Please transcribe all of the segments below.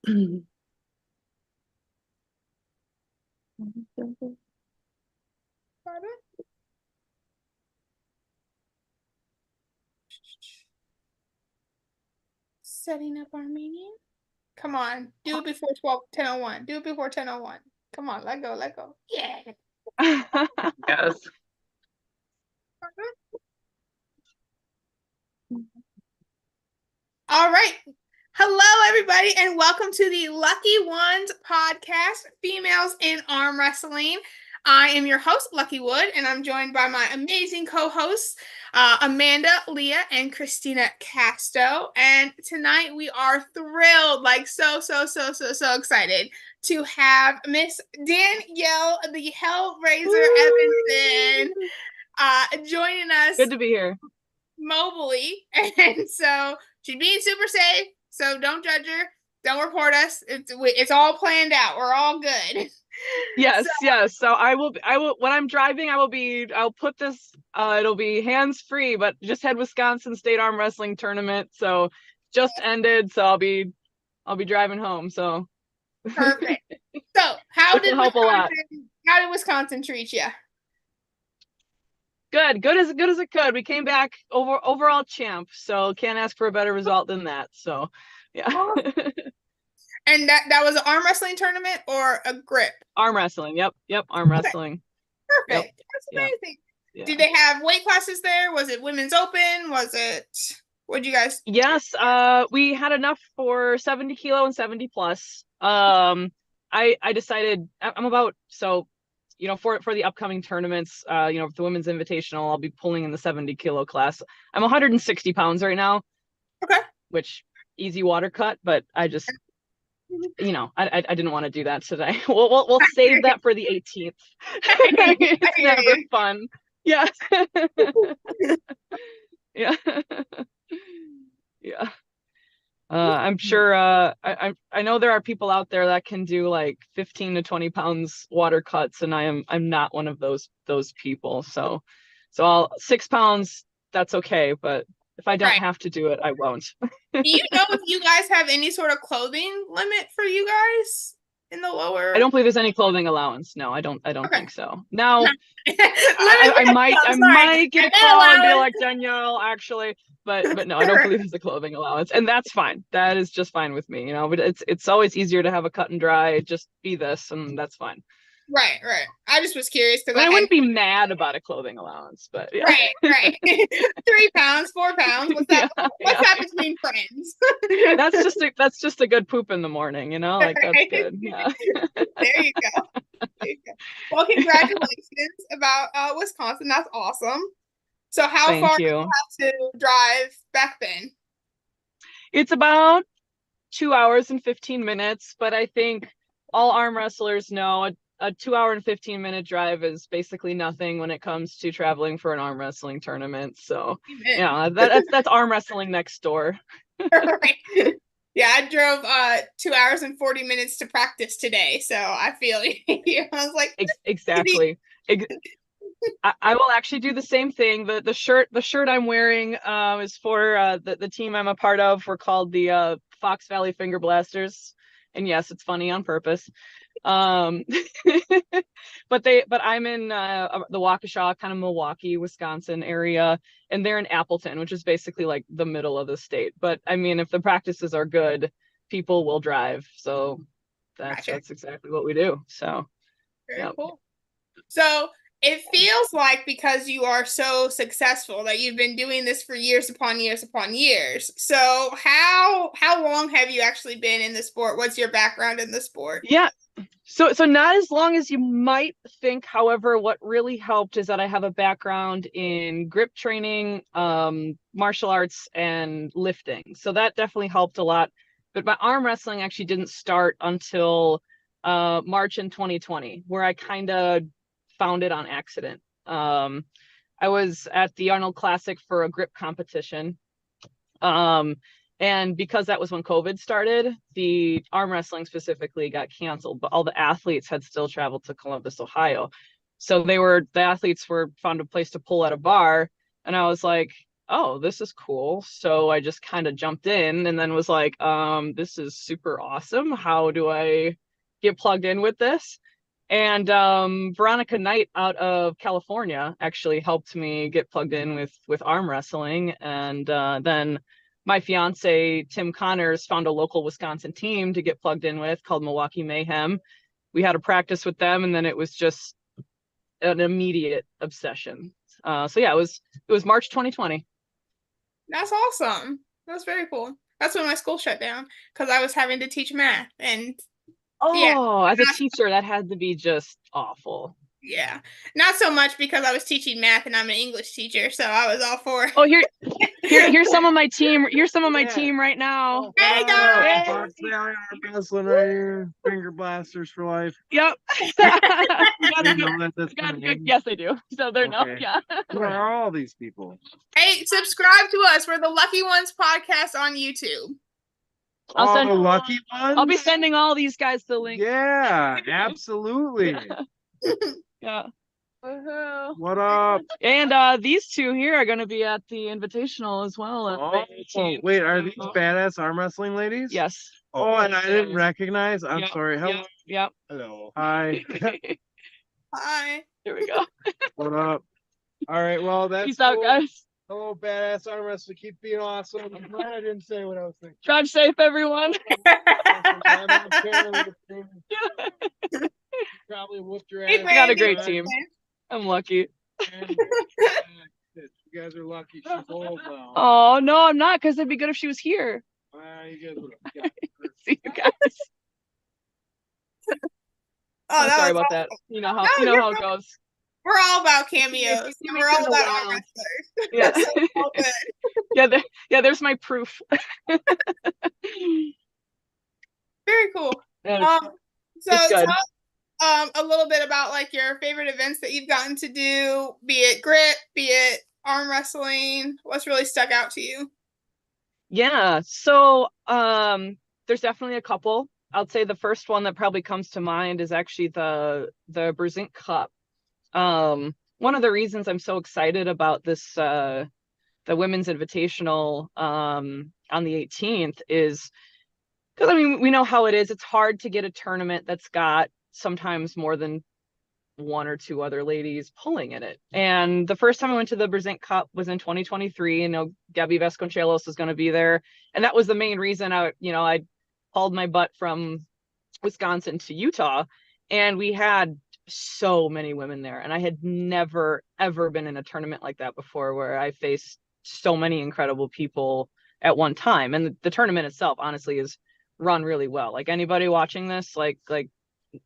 Setting up our meeting. Come on, do it before 10:01. Do it before 10:01. Come on, let go, let go. Yeah. Yes. All right. Hello, everybody, and welcome to the Lucky Ones podcast, Females in Arm Wrestling. I am your host, Lucky Wood, and I'm joined by my amazing co-hosts, Amanda, Leah, and Christina Casto. And tonight we are thrilled, like so excited to have Miss Danielle, the Hellraiser Evanson, joining us. Good to be here. Mobily, and so she's being super safe, so don't judge her, don't report us. It's all planned out, we're all good. Yes, yes. So I will when I'm driving, I'll put this it'll be hands free, but just had Wisconsin State Arm Wrestling Tournament, so just ended, so I'll be driving home, so Perfect. So how this did will help a lot. Wisconsin treat you? Good as it could. We came back overall champ, so can't ask for a better result than that. So yeah. And that was an arm wrestling tournament or a grip? Arm wrestling. Yep. Arm wrestling. Perfect. Yep. That's amazing. Yeah. Did they have weight classes there? Was it women's open? What'd you guys? Yes, we had enough for 70 kilo and 70 plus. I decided I'm about, so for the upcoming tournaments, the women's invitational, I'll be pulling in the 70 kilo class. I'm 160 pounds right now. Okay. Which easy water cut, but I just I didn't want to do that today. We'll save that for the 18th. It's never fun. Yeah. Yeah. Yeah. I'm sure I know there are people out there that can do like 15 to 20 pounds water cuts, and I'm not one of those people. So I'll 6 pounds, that's okay, but if I don't have to do it, I won't. Do you know if you guys have any sort of clothing limit for you guys in the lower? I don't believe there's any clothing allowance. No, I don't think so. Now I might get a call and be like, Danielle, actually, but no, I don't believe there's a clothing allowance, and that's fine. That is just fine with me, but it's always easier to have a cut and dry, just be this, and that's fine. Right. I just was curious because I wouldn't be mad about a clothing allowance, but yeah. Right. 3 pounds, 4 pounds. What's that between friends? That's just a good poop in the morning, like that's good. Yeah. There you go. Well, congratulations about Wisconsin. That's awesome. So how far do you have to drive back then? It's about 2 hours and 15 minutes, but I think all arm wrestlers know a 2 hour and 15-minute drive is basically nothing when it comes to traveling for an arm wrestling tournament. So that's arm wrestling next door. Right. Yeah, I drove 2 hours and 40 minutes to practice today, so I feel you. I was like, exactly. I will actually do the same thing. The shirt I'm wearing is for the team I'm a part of. We're called the Fox Valley Finger Blasters, and yes, it's funny on purpose. But I'm in the Waukesha, kind of Milwaukee, Wisconsin area, and they're in Appleton, which is basically like the middle of the state. But I mean, if the practices are good, people will drive. So that's exactly what we do. So very cool. So it feels like, because you are so successful, that you've been doing this for years upon years upon years. So how long have you actually been in the sport? What's your background in the sport? Yeah. So not as long as you might think. However, what really helped is that I have a background in grip training, martial arts, and lifting. So that definitely helped a lot. But my arm wrestling actually didn't start until March in 2020, where I kind of found it on accident. I was at the Arnold Classic for a grip competition. And because that was when COVID started, the arm wrestling specifically got canceled, but all the athletes had still traveled to Columbus, Ohio. So the athletes found a place to pull at a bar. And I was like, oh, this is cool. So I just kind of jumped in and then was like, this is super awesome. How do I get plugged in with this? And Veronica Knight out of California actually helped me get plugged in with arm wrestling. And then my fiance, Tim Connors, found a local Wisconsin team to get plugged in with called Milwaukee Mayhem. We had a practice with them, and then it was just an immediate obsession. So yeah, it was March 2020. That's awesome. That's very cool. That's when my school shut down because I was having to teach math. And yeah, Oh, as a teacher, that had to be just awful. yeah, not so much because I was teaching math and I'm an English teacher, so I was all for it. Oh, here's some of my team. Here's some of my team right now. Hey guys! Fox Valley Arm Wrestling right here. Finger blasters for life. Yep. Yes, I do. So they're no, yeah. Who are all these people? Hey, subscribe to us. We're the Lucky Ones podcast on YouTube. All the lucky ones? I'll be sending all these guys the link. Yeah, absolutely. Yeah. What up? And these two here are going to be at the Invitational as well. Wait, are these badass arm wrestling ladies? Yes. Oh, and I didn't recognize. I'm sorry. Hello. Yep. Hello. Hi. Hi. Here we go. What up? All right. Well, that's Peace out, guys. Hello, badass arm wrestler. Keep being awesome. I'm glad I didn't say what I was thinking. Drive safe, everyone. Probably whooped your ass. Hey, We got a great team. I'm lucky. You guys are lucky. She's old now. Oh, no, I'm not, because it'd be good if she was here. You guys See you guys. Oh, sorry about that. You know how it goes. We're all about cameos. We're all about arm wrestlers. Yeah. So all good. There's my proof. Very cool. Yeah, So it's good. tell a little bit about like your favorite events that you've gotten to do, be it grip, be it arm wrestling. What's really stuck out to you? Yeah, so there's definitely a couple. I'll say the first one that probably comes to mind is actually the Brezink Cup. One of the reasons I'm so excited about this the Women's Invitational on the 18th is because I mean we know how it is. It's hard to get a tournament that's got sometimes more than one or two other ladies pulling in it. And the first time I went to the Brezink Cup was in 2023. And Gabby Vasconcelos is going to be there, and that was the main reason I hauled my butt from Wisconsin to Utah, and we had so many women there, and I had never ever been in a tournament like that before where I faced so many incredible people at one time. And the tournament itself honestly is run really well. Like anybody watching this, like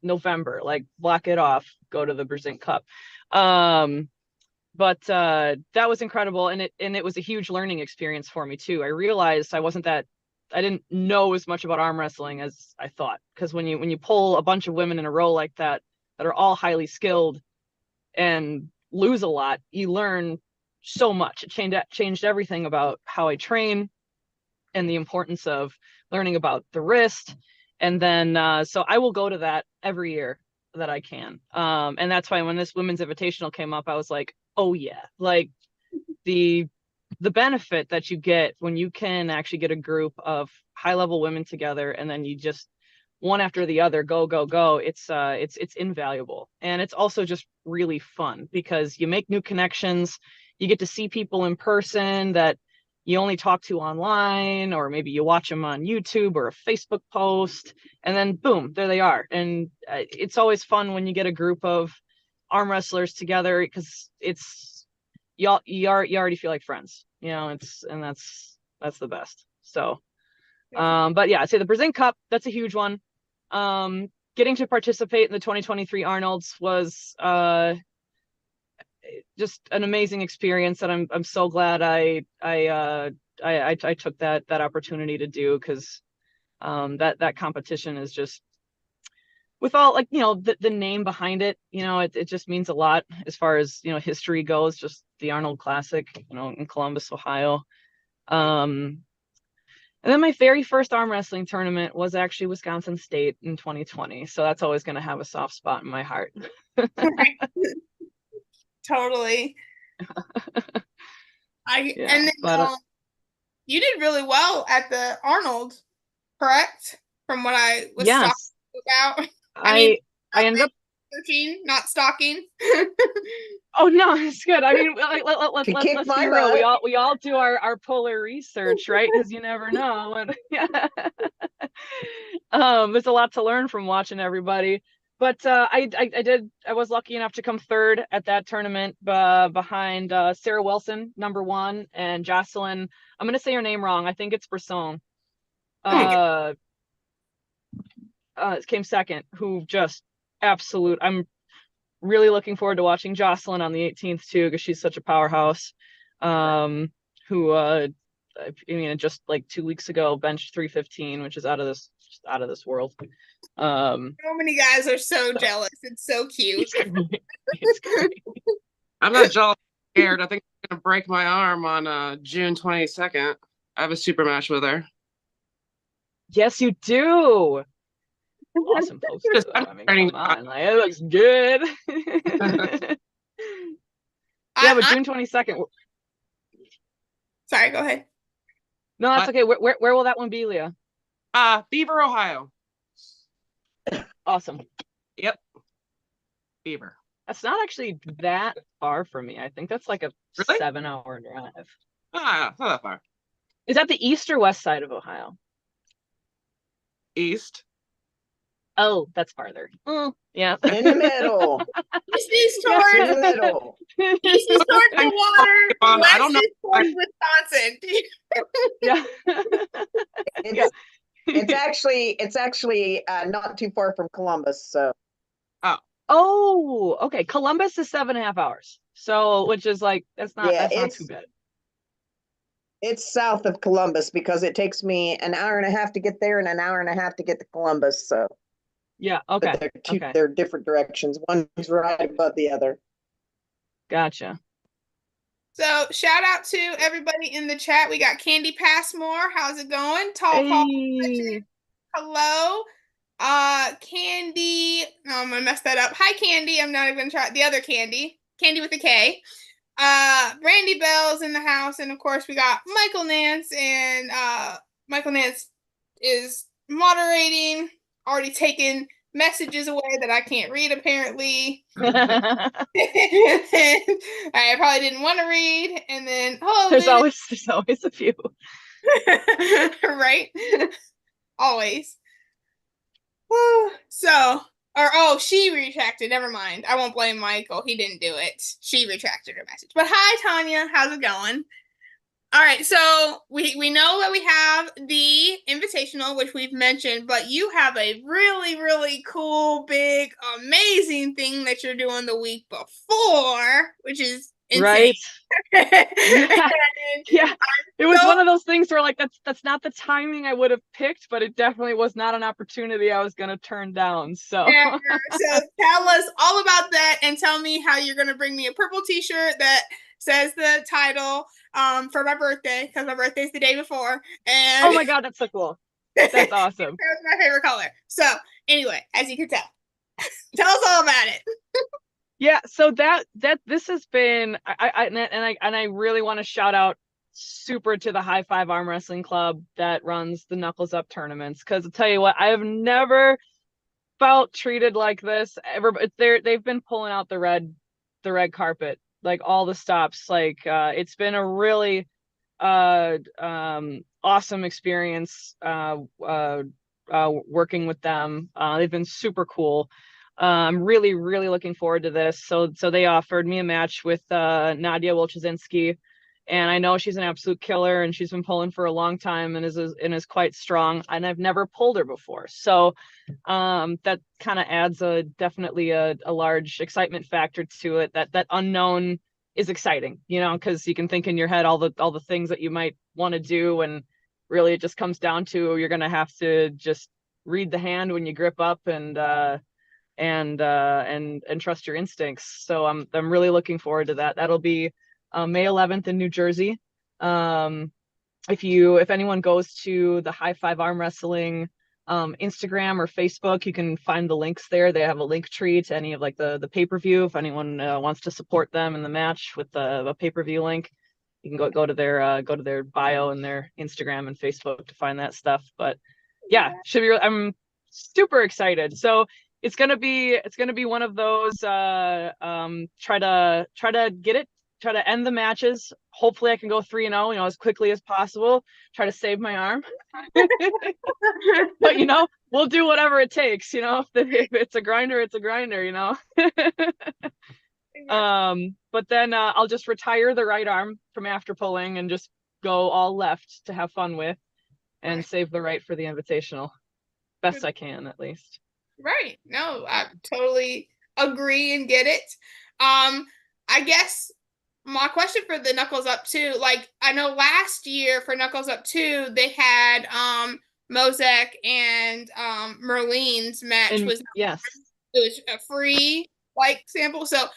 November, like block it off, go to the Brezink Cup. But that was incredible, and it was a huge learning experience for me too. I realized I didn't know as much about arm wrestling as I thought, because when you pull a bunch of women in a row like that are all highly skilled and lose a lot, you learn so much. It changed everything about how I train and the importance of learning about the wrist. And then so I will go to that every year that I can. And that's why when this Women's Invitational came up, I was like, oh yeah, like the benefit that you get when you can actually get a group of high level women together and then you just one after the other go, it's invaluable. And it's also just really fun because you make new connections, you get to see people in person that you only talk to online, or maybe you watch them on YouTube or a Facebook post, and then boom, there they are. And it's always fun when you get a group of arm wrestlers together, because you already feel like friends, that's the best. So but yeah, I'd say the Brezink Cup, that's a huge one. Getting to participate in the 2023 Arnold's was just an amazing experience, and I'm so glad I took that opportunity to do, because that competition is just, with all the name behind it, it just means a lot as far as history goes. Just the Arnold Classic, in Columbus, Ohio. And then my very first arm wrestling tournament was actually Wisconsin State in 2020. So that's always going to have a soft spot in my heart. Totally. And Yeah, then but you did really well at the Arnold, correct? From what I was talking yes, about. I mean, I ended up. searching, not stalking. Oh no, it's good. I mean, She kicked let's be my real. butt. We all do our polar research, right? Because you never know. And, yeah. There's a lot to learn from watching everybody. But I was lucky enough to come third at that tournament behind Sarah Wilson, #1, and Jocelyn. I'm gonna say her name wrong. I think it's Brisson. Came second, who just absolute. I'm really looking forward to watching Jocelyn on the 18th too, because she's such a powerhouse. Who I mean, just like 2 weeks ago benched 315, which is out of this world. So many guys are so jealous. It's so cute. It's great. I'm not jealous, scared. I think I'm gonna break my arm on June 22nd. I have a super match with her. Yes, you do. Awesome poster though. I mean, come on, like, it looks good. Yeah, but June 22nd. Sorry, go ahead. No, that's okay. Where will that one be, Leah? Beaver, Ohio. Awesome. Yep. Beaver. That's not actually that far from me. I think that's like a Really? 7-hour drive. Not that far. Is that the east or west side of Ohio? East. Oh, that's farther. Yeah. In the middle. East In towards the middle. east is towards the water. I don't West know. is towards Wisconsin. Yeah. It's, it's actually not too far from Columbus. So. Oh, okay. Columbus is 7.5 hours. So, which is like, that's not too bad. It's south of Columbus because it takes me an hour and a half to get there and an hour and a half to get to Columbus. So. Yeah. Okay. But they're different directions. One's right above the other. Gotcha. So shout out to everybody in the chat. We got Candy Passmore. How's it going? Tall Paul. Hello. Candy. No, I'm gonna mess that up. Hi, Candy. I'm not even gonna try the other Candy. Candy with a K. Brandy Bell's in the house, and of course we got Michael Nance, and Michael Nance is moderating, already taken messages away that I can't read apparently. I probably didn't want to read, and then there's always a few. Right? Always. She retracted. Never mind. I won't blame Michael. He didn't do it. She retracted her message. But hi, Tanya. How's it going? All right. So we know that we have the Invitational, which we've mentioned, but you have a really, really cool, big, amazing thing that you're doing the week before, which is insane. Right. Yeah. It was one of those things where like that's not the timing I would have picked, but it definitely was not an opportunity I was gonna turn down. So yeah, so tell us all about that and tell me how you're gonna bring me a purple t-shirt that says the title for my birthday, because my birthday's the day before. And oh my god, that's so cool. That's awesome. That's my favorite color. So anyway, as you can tell, tell us all about it. Yeah, so that this has been I really want to shout out super to the High Five Arm Wrestling Club that runs the Knuckles Up tournaments, because I'll tell you what, I have never felt treated like this ever. They've been pulling out the red carpet, like all the stops. Like it's been a really awesome experience working with them. They've been super cool. I'm really looking forward to this. So they offered me a match with Nadia Wolchazinski, and I know she's an absolute killer, and she's been pulling for a long time and is quite strong, and I've never pulled her before. So that kind of adds definitely a large excitement factor to it. That unknown is exciting, because you can think in your head all the things that you might want to do, and really it just comes down to you're gonna have to just read the hand when you grip up and trust your instincts. So I'm really looking forward to that. That'll be May 11th in New Jersey. If anyone goes to the High Five Arm Wrestling Instagram or Facebook, you can find the links there. They have a link tree to any of like the pay-per-view if anyone wants to support them in the match with the pay-per-view link. you can go to their bio and their Instagram and Facebook to find that stuff. But yeah, should be. I'm super excited. So it's gonna be one of those. Try to get it. Try to end the matches. Hopefully, I can go 3-0. As quickly as possible. Try to save my arm. But we'll do whatever it takes. If it's a grinder, it's a grinder. But then I'll just retire the right arm from after pulling and just go all left to have fun with, and save the right for the invitational, best I can at least. Right. No, I totally agree and get it. I guess my question for the Knuckles Up 2, like I know last year for Knuckles Up 2, they had Mosek and Merlene's match And was yes, it was a free sample. So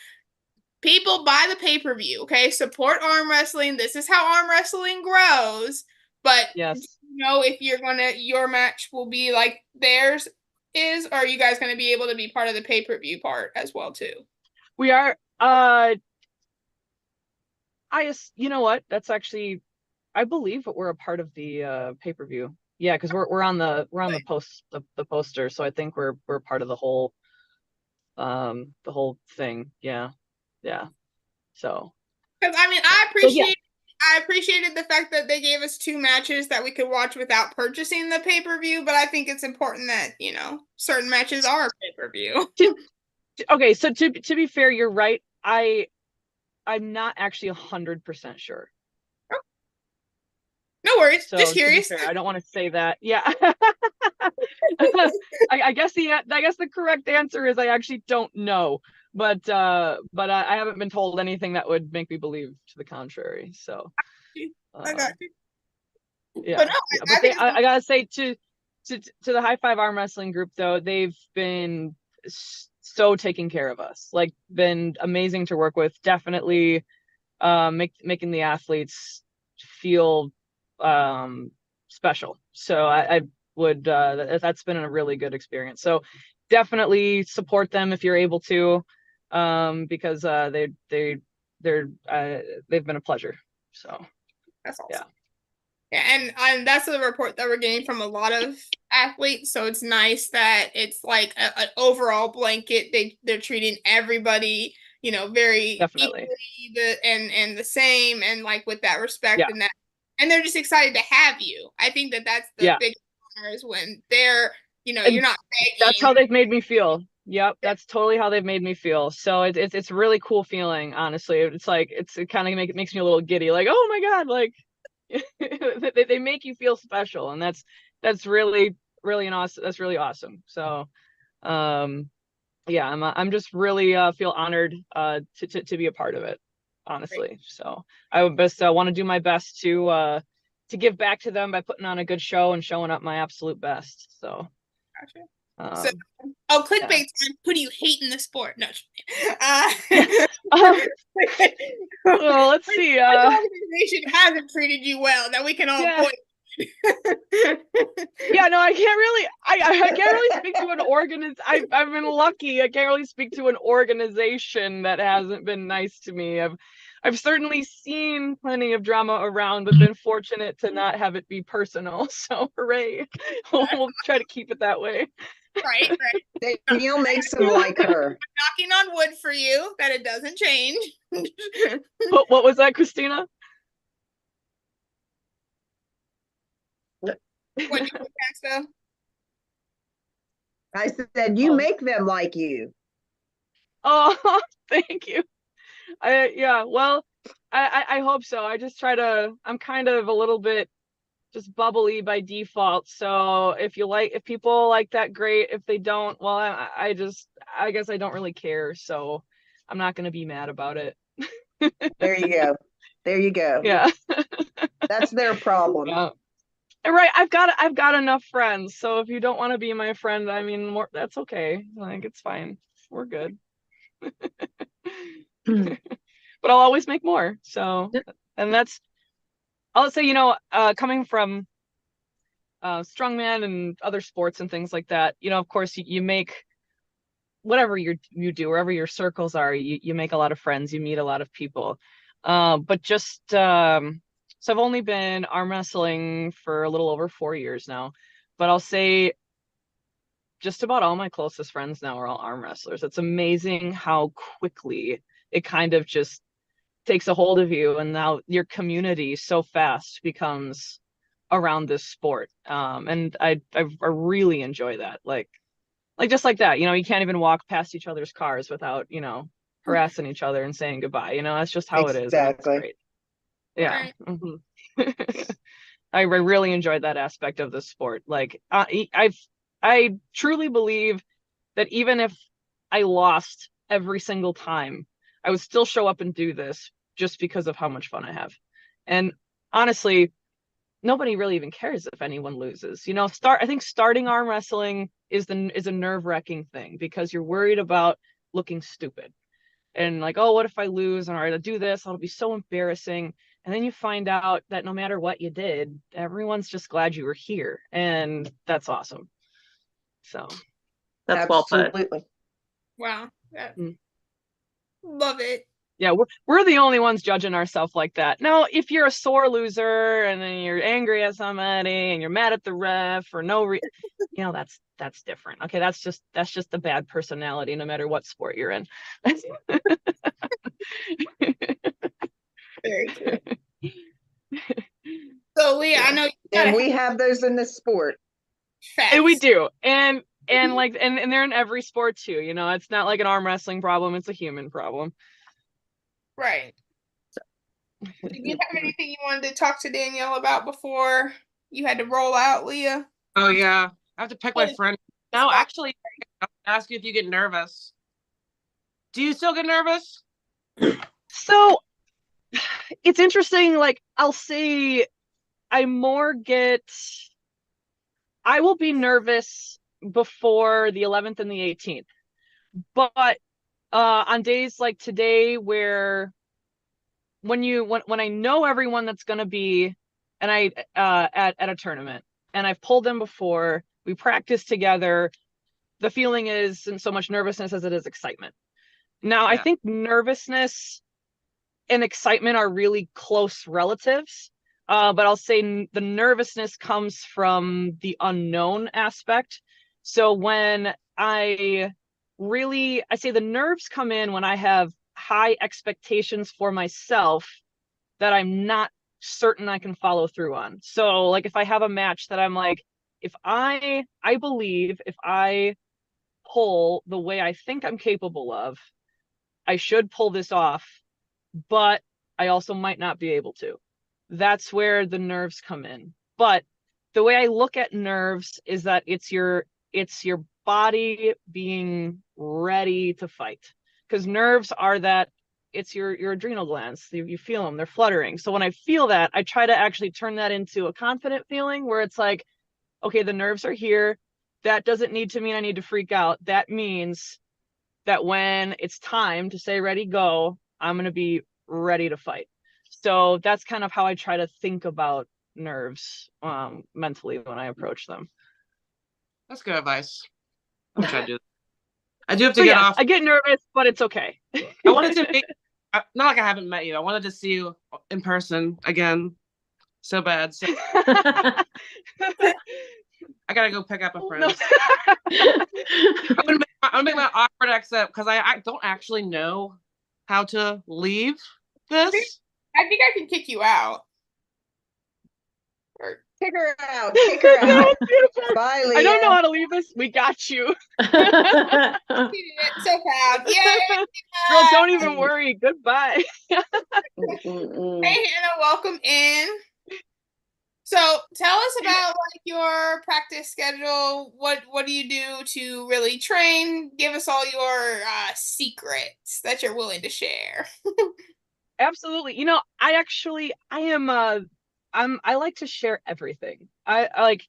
people buy the pay-per-view, okay? Support arm wrestling. This is how arm wrestling grows. But yes. if your match will be like theirs is, or are you guys going to be able to be part of the pay-per-view part as well too? We are. You know what? That's actually, I believe that we're a part of the pay-per-view. Yeah, because we're on the the poster, so I think we're part of the whole thing. Yeah. So. Because I appreciated the fact that they gave us 2 matches that we could watch without purchasing the pay-per-view, but I think it's important that, certain matches are pay-per-view. Okay, so to be fair, you're right. I'm not actually 100% sure. No worries. So just curious. To be fair, I don't want to say that. Yeah. I guess the correct answer is I actually don't know. But I haven't been told anything that would make me believe to the contrary. So I got you. Yeah. I gotta say to the High Five Arm Wrestling group though, they've been so taking care of us. Like, been amazing to work with. Definitely making the athletes feel special. So I would that's been a really good experience. So definitely support them if you're able to, because they've been a pleasure. So that's awesome. Yeah, and that's the report that we're getting from a lot of athletes. So it's nice that it's like an overall blanket. They're treating everybody, very definitely equally, and the same, and like with that respect and that, and they're just excited to have you. I think that's the big honor is when they're, you're not begging. That's how they've made me feel. Yep, that's totally how they've made me feel. So it's a really cool feeling, honestly. It's like it kind of makes me a little giddy, like, oh my God, like they make you feel special, and that's really awesome. That's really awesome. So yeah, I'm just really feel honored to be a part of it, honestly. Great. So I would just want to do my best to give back to them by putting on a good show and showing up my absolute best. So gotcha. Clickbait time. Who do you hate in the sport? No. Well, let's see. What organization hasn't treated you well that we can all point? Yeah, no, I can't really speak to an organization. I've been lucky. I can't really speak to an organization that hasn't been nice to me. I've certainly seen plenty of drama around, but been fortunate to not have it be personal. So hooray. We'll try to keep it that way. Right. Danielle makes them like her. I'm knocking on wood for you that it doesn't change. What was that, Christina? What you think, I said you make them like you. Oh, thank you. Well, I hope so. I just I'm kind of a little bit just bubbly by default. So if people like that, great. If they don't, well, I guess I don't really care. So I'm not going to be mad about it. There you go. Yeah. That's their problem. Yeah. Right. I've got enough friends. So if you don't want to be my friend, I mean, that's okay. Like, it's fine. We're good. But I'll always make more. So, and I'll say, coming from strongman and other sports and things like that, of course you make whatever you do, wherever your circles are, you make a lot of friends, you meet a lot of people. But just so I've only been arm wrestling for a little over 4 years now, but I'll say just about all my closest friends now are all arm wrestlers. It's amazing how quickly it kind of just takes a hold of you, and now your community so fast becomes around this sport. And I really enjoy that. Like just like that, you can't even walk past each other's cars without, harassing each other and saying goodbye. That's just how it is, and it's Exactly. great. Yeah. Right. I really enjoyed that aspect of the sport. Like I truly believe that even if I lost every single time, I would still show up and do this just because of how much fun I have. And honestly, nobody really even cares if anyone loses. I think starting arm wrestling is a nerve-wracking thing because you're worried about looking stupid. And like, oh, what if I lose? And all right, I'll do this. It'll be so embarrassing. And then you find out that no matter what you did, everyone's just glad you were here. And that's awesome. So That's well put. Absolutely. Wow. Mm. Love it. Yeah, we're the only ones judging ourselves like that. Now, if you're a sore loser and then you're angry at somebody and you're mad at the ref for no reason, that's different. Okay, that's just a bad personality, no matter what sport you're in. Very true. So Leah, I know you And gotta we have those in this sport. facts. And we do. And like and they're in every sport too. It's not like an arm wrestling problem, it's a human problem. Right. Did you have anything you wanted to talk to Danielle about before you had to roll out, Leah? Oh yeah, I have to pick my friend. No, actually, I'll ask you if you get nervous. Do you still get nervous? So it's interesting. Like I'll say, I will be nervous before the 11th and the 18th, but on days like today where when I know everyone that's going to be and I at a tournament and I've pulled them before, we practice together, the feeling isn't so much nervousness as it is excitement. Now, I think nervousness and excitement are really close relatives, but I'll say the nervousness comes from the unknown aspect. So when I say the nerves come in when I have high expectations for myself that I'm not certain I can follow through on. So like if I have a match that I'm like, if I believe if I pull the way I think I'm capable of, I should pull this off, but I also might not be able to. That's where the nerves come in. But the way I look at nerves is that it's your body being ready to fight. Because nerves are that it's your adrenal glands. You feel them, they're fluttering. So when I feel that, I try to actually turn that into a confident feeling where it's like, okay, the nerves are here. That doesn't need to mean I need to freak out. That means that when it's time to say ready, go, I'm going to be ready to fight. So that's kind of how I try to think about nerves mentally when I approach them. That's good advice. I'm trying to do that. I do have to So get yeah, off. I get nervous, but it's okay. I wanted to meet, not like I haven't met you. I wanted to see you in person again. So bad. So I gotta go pick up a friend. I'm gonna make my awkward exit because I don't actually know how to leave this. I think I can kick you out. Kick her out. Kick her out. Bye, Leah. I don't know how to leave this. We got you. So proud. Yay! Girl, don't even worry. Goodbye. Hey, Hannah, welcome in. So tell us about like your practice schedule. What do you do to really train? Give us all your secrets that you're willing to share. Absolutely. I like to share everything. I like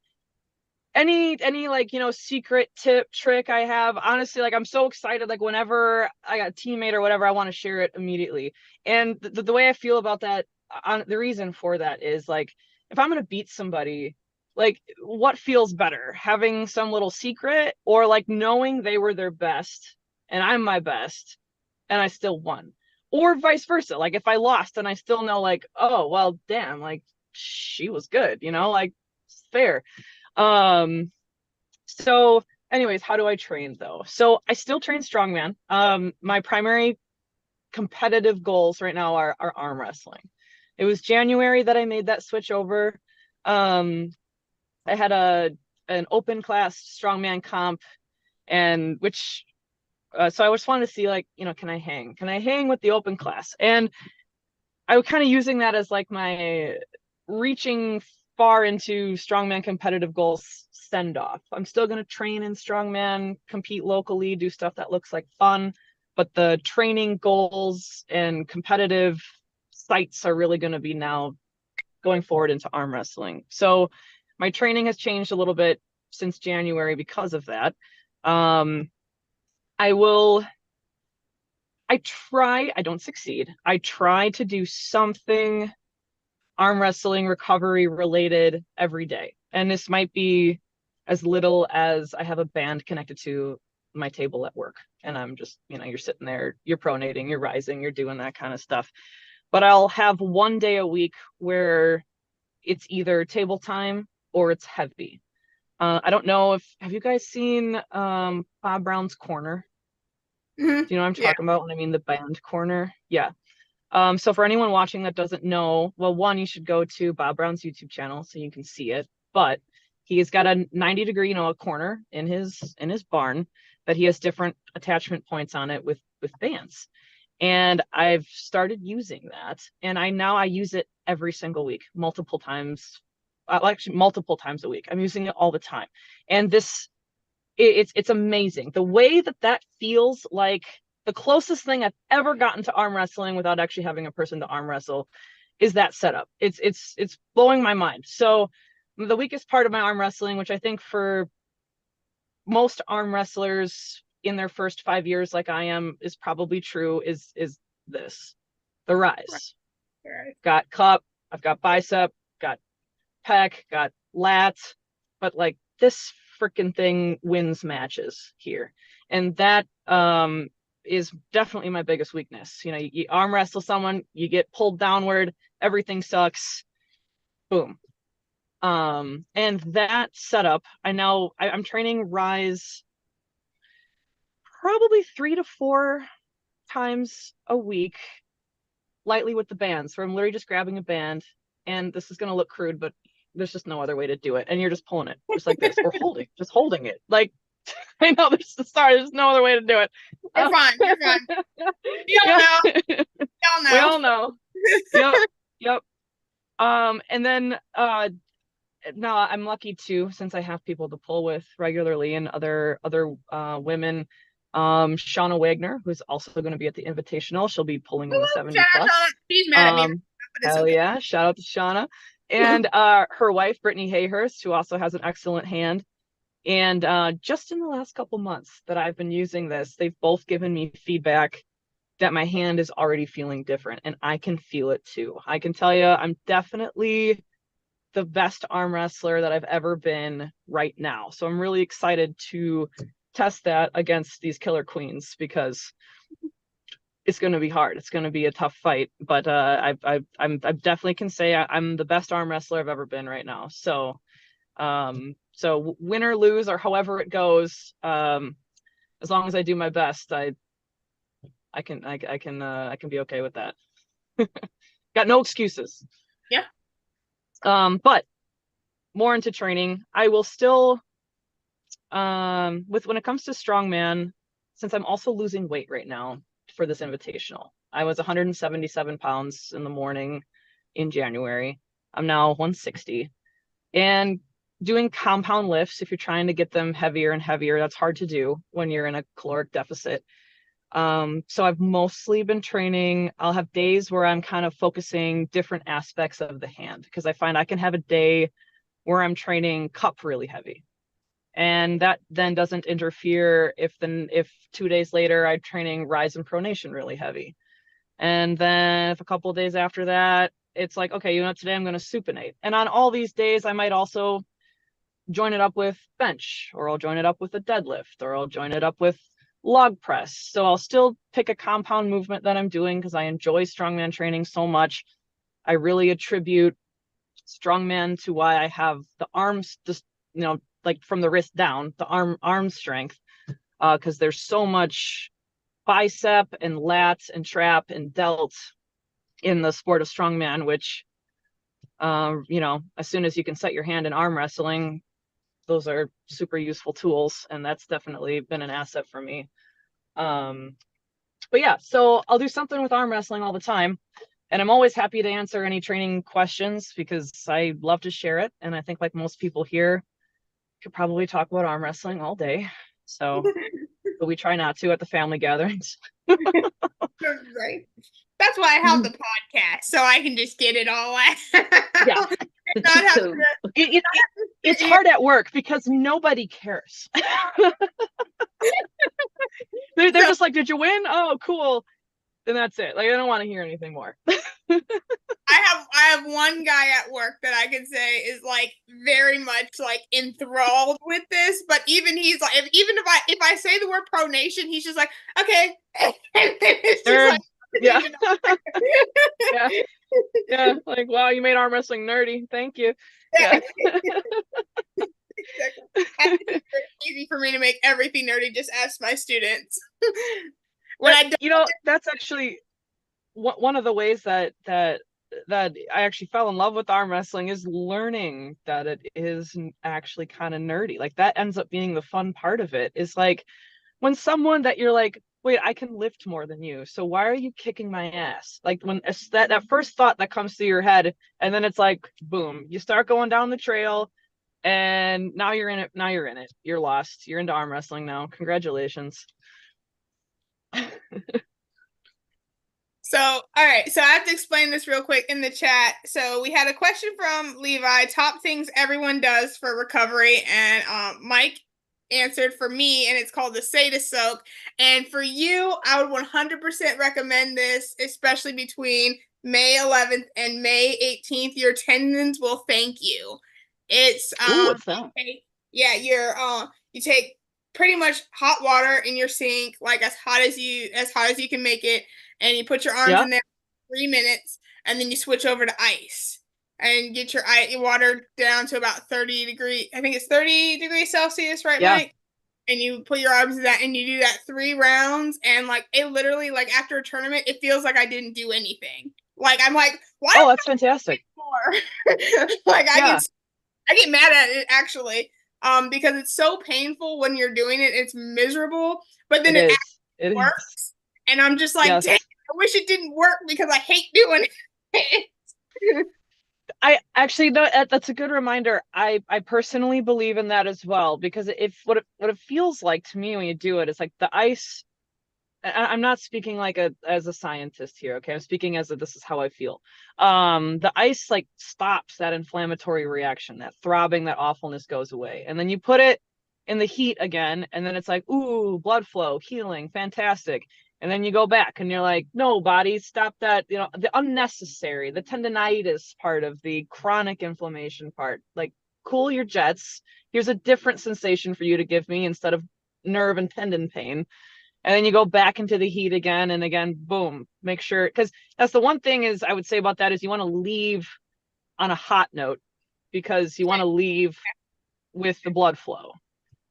any like, secret tip, trick I have. Honestly, like I'm so excited. Like whenever I got a teammate or whatever, I want to share it immediately. And the way I feel about that, the reason for that is like, if I'm going to beat somebody, like what feels better, having some little secret or like knowing they were their best and I'm my best and I still won? or vice versa. Like if I lost and I still know like, oh, well, damn, like she was good, like it's fair. So anyways, how do I train though? So I still train strongman. My primary competitive goals right now are arm wrestling. It was January that I made that switch over. I had an open class strongman comp, and which so I just wanted to see like, can I hang with the open class? And I was kind of using that as like my reaching far into strongman competitive goals send off. I'm still going to train in strongman, compete locally, do stuff that looks like fun, but the training goals and competitive sites are really going to be now going forward into arm wrestling. So my training has changed a little bit since January because of that. I don't succeed. I try to do something arm wrestling recovery related every day. And this might be as little as I have a band connected to my table at work. And I'm just, you're sitting there, you're pronating, you're rising, you're doing that kind of stuff. But I'll have one day a week where it's either table time or it's heavy. I don't know have you guys seen Bob Brown's Corner? Mm-hmm. Do you know what I'm talking about when I mean the band corner? Yeah. So for anyone watching that doesn't know, well, one, you should go to Bob Brown's YouTube channel so you can see it. But he's got a 90-degree, a corner in his barn that he has different attachment points on it with bands. And I've started using that, and I use it every single week, multiple times, actually multiple times a week. I'm using it all the time, and it's amazing the way that feels like the closest thing I've ever gotten to arm wrestling without actually having a person to arm wrestle is that setup. It's blowing my mind. So the weakest part of my arm wrestling, which I think for most arm wrestlers in their first 5 years, like I am, is probably true, is this, the rise. Right. Got cup, I've got bicep, got pec, got lats, but like this freaking thing wins matches here. And that is definitely my biggest weakness. You arm wrestle someone, you get pulled downward, everything sucks, boom. And that setup, I'm training rise probably 3 to 4 times a week, lightly with the bands, where I'm literally just grabbing a band, and this is going to look crude, but there's just no other way to do it. And you're just pulling it just like this, or holding it. Like, I know there's no other way to do it. You're fine. You're fine. You don't know. You We all know. Yep. And then now I'm lucky too, since I have people to pull with regularly and other women. Shauna Wagner, who's also going to be at the Invitational. She'll be pulling in the 70 plus. She's mad at me. Hell okay. yeah. Shout out to Shauna. And her wife, Brittany Hayhurst, who also has an excellent hand. And just in the last couple months that I've been using this, they've both given me feedback that my hand is already feeling different, and I can feel it too. I can tell you, I'm definitely the best arm wrestler that I've ever been right now. So I'm really excited to test that against these killer queens, because it's going to be hard. It's going to be a tough fight, but I definitely can say I'm the best arm wrestler I've ever been right now. So so win or lose, or however it goes, as long as I do my best, I can be okay with that. Got no excuses. Yeah. But more into training, I will still when it comes to strongman, since I'm also losing weight right now for this invitational. I was 177 pounds in the morning in January. I'm now 160. And doing compound lifts, if you're trying to get them heavier and heavier, that's hard to do when you're in a caloric deficit. So I've mostly been training. I'll have days where I'm kind of focusing different aspects of the hand, because I find I can have a day where I'm training cup really heavy, and that then doesn't interfere if 2 days later I'm training rise and pronation really heavy. And then if a couple of days after that, it's like, okay, today I'm going to supinate. And on all these days, I might also join it up with bench, or I'll join it up with a deadlift, or I'll join it up with log press. So I'll still pick a compound movement that I'm doing because I enjoy strongman training so much. I really attribute strongman to why I have the arms, just, you know, like from the wrist down, the arm strength, because there's so much bicep and lats and trap and delt in the sport of strongman, which, you know, as soon as you can set your hand in arm wrestling, those are super useful tools, and that's definitely been an asset for me. But yeah, so I'll do something with arm wrestling all the time, and I'm always happy to answer any training questions because I love to share it. And I think, like most people here, could probably talk about arm wrestling all day. So, but we try not to at the family gatherings. Right. That's why I have the podcast, so I can just get it all out. Yeah. Not have to, It's hard at work because nobody cares. They're just like, did you win? Oh, cool. Then that's it. Like, I don't want to hear anything more. I have one guy at work that I can say is like very much like enthralled with this, but even he's like, if I say the word pronation, he's just like, okay. It's just like, yeah. Yeah. Yeah. Like, wow, you made arm wrestling nerdy. Thank you. Yeah. It's easy for me to make everything nerdy. Just ask my students. You know, that's actually one of the ways that I actually fell in love with arm wrestling is learning that it is actually kind of nerdy. Like, that ends up being the fun part of it. Is like when someone that you're like, wait, I can lift more than you, so why are you kicking my ass? Like, when that first thought that comes through your head, and then it's like, boom, you start going down the trail, and now you're in it. You're lost. You're into arm wrestling now. Congratulations. So, all right. So I have to explain this real quick in the chat. So we had a question from Levi, top things everyone does for recovery. And Mike answered for me, and it's called the Seda Soak. And for you, I would 100% recommend this, especially between May 11th and May 18th. Your tendons will thank you. It's what's that? You take pretty much hot water in your sink, like as hot as you can make it, and you put your arms in there for 3 minutes, and then you switch over to ice and get your water down to about 30 degrees. I think it's 30 degrees Celsius, right, Mike? And you put your arms in that, and you do that 3 rounds, and like it literally, like after a tournament, it feels like I didn't do anything. Like I'm like, why? Oh, that's fantastic. More? Like I get mad at it actually, because it's so painful when you're doing it. It's miserable, but then it actually works, and I'm just like, dang, I wish it didn't work because I hate doing it. I actually, that's a good reminder. I personally believe in that as well, because if what it feels like to me when you do it is like the ice. I'm not speaking like as a scientist here, okay? I'm speaking as this is how I feel. The ice like stops that inflammatory reaction, that throbbing, that awfulness goes away, and then you put it in the heat again, and then it's like, ooh, blood flow, healing, fantastic. And then you go back and you're like, no, body, stop that, you know, the unnecessary, the tendonitis part of the chronic inflammation part. Like, cool your jets. Here's a different sensation for you to give me instead of nerve and tendon pain. And then you go back into the heat again and again, boom, make sure, because that's the one thing is I would say about that is you want to leave on a hot note because you want to leave with the blood flow.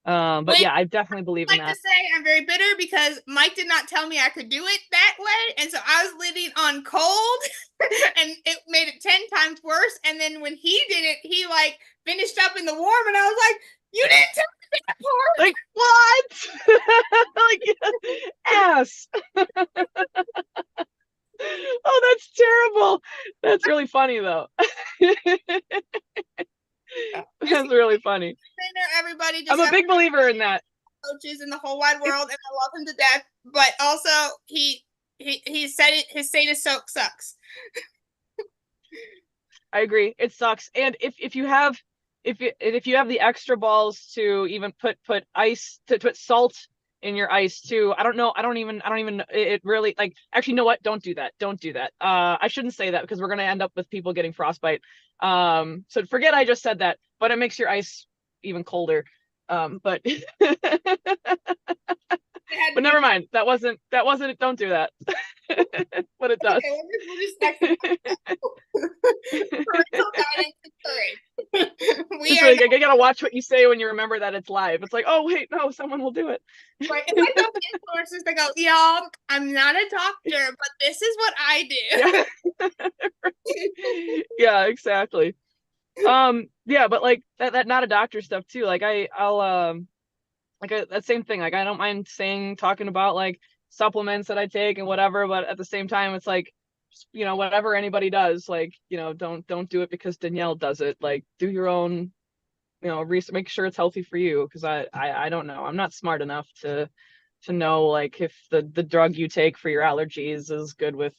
But yeah, I definitely believe in that. I like to say I'm very bitter because Mike did not tell me I could do it that way. And so I was living on cold and it made it 10 times worse. And then when he did it, he like finished up in the warm and I was like, you didn't tell me that part. Like, what? Like, ass. Oh, that's terrible. That's really funny though. That's really funny. Everybody, I'm a big believer in that. Coaches in the whole wide world, and I love him to death. But also, he said it. His Seda Soak sucks. I agree. It sucks. And if you have the extra balls to even put ice, to put salt in your ice too. I don't know. I don't even it really, like, actually, you know what? Don't do that. I shouldn't say that because we're going to end up with people getting frostbite. So forget I just said that, but it makes your ice even colder. But But never mind. That wasn't it. Don't do that. But it does. Okay, we'll just parental guidance encouraged. We It's are like, I gotta watch what you say when you remember that it's live. It's like, oh wait, no, someone will do it. right. It's like those influencers that go, y'all, I'm not a doctor, but this is what I Yeah. Yeah, exactly. Yeah, but like that not a doctor stuff too. Like I'll like that same thing. Like I don't mind talking about like supplements that I take and whatever, but at the same time it's like, whatever anybody does, like, don't do it because Danielle does it. Like do your own, research, make sure it's healthy for you, because I don't know. I'm not smart enough to know like if the drug you take for your allergies is good with,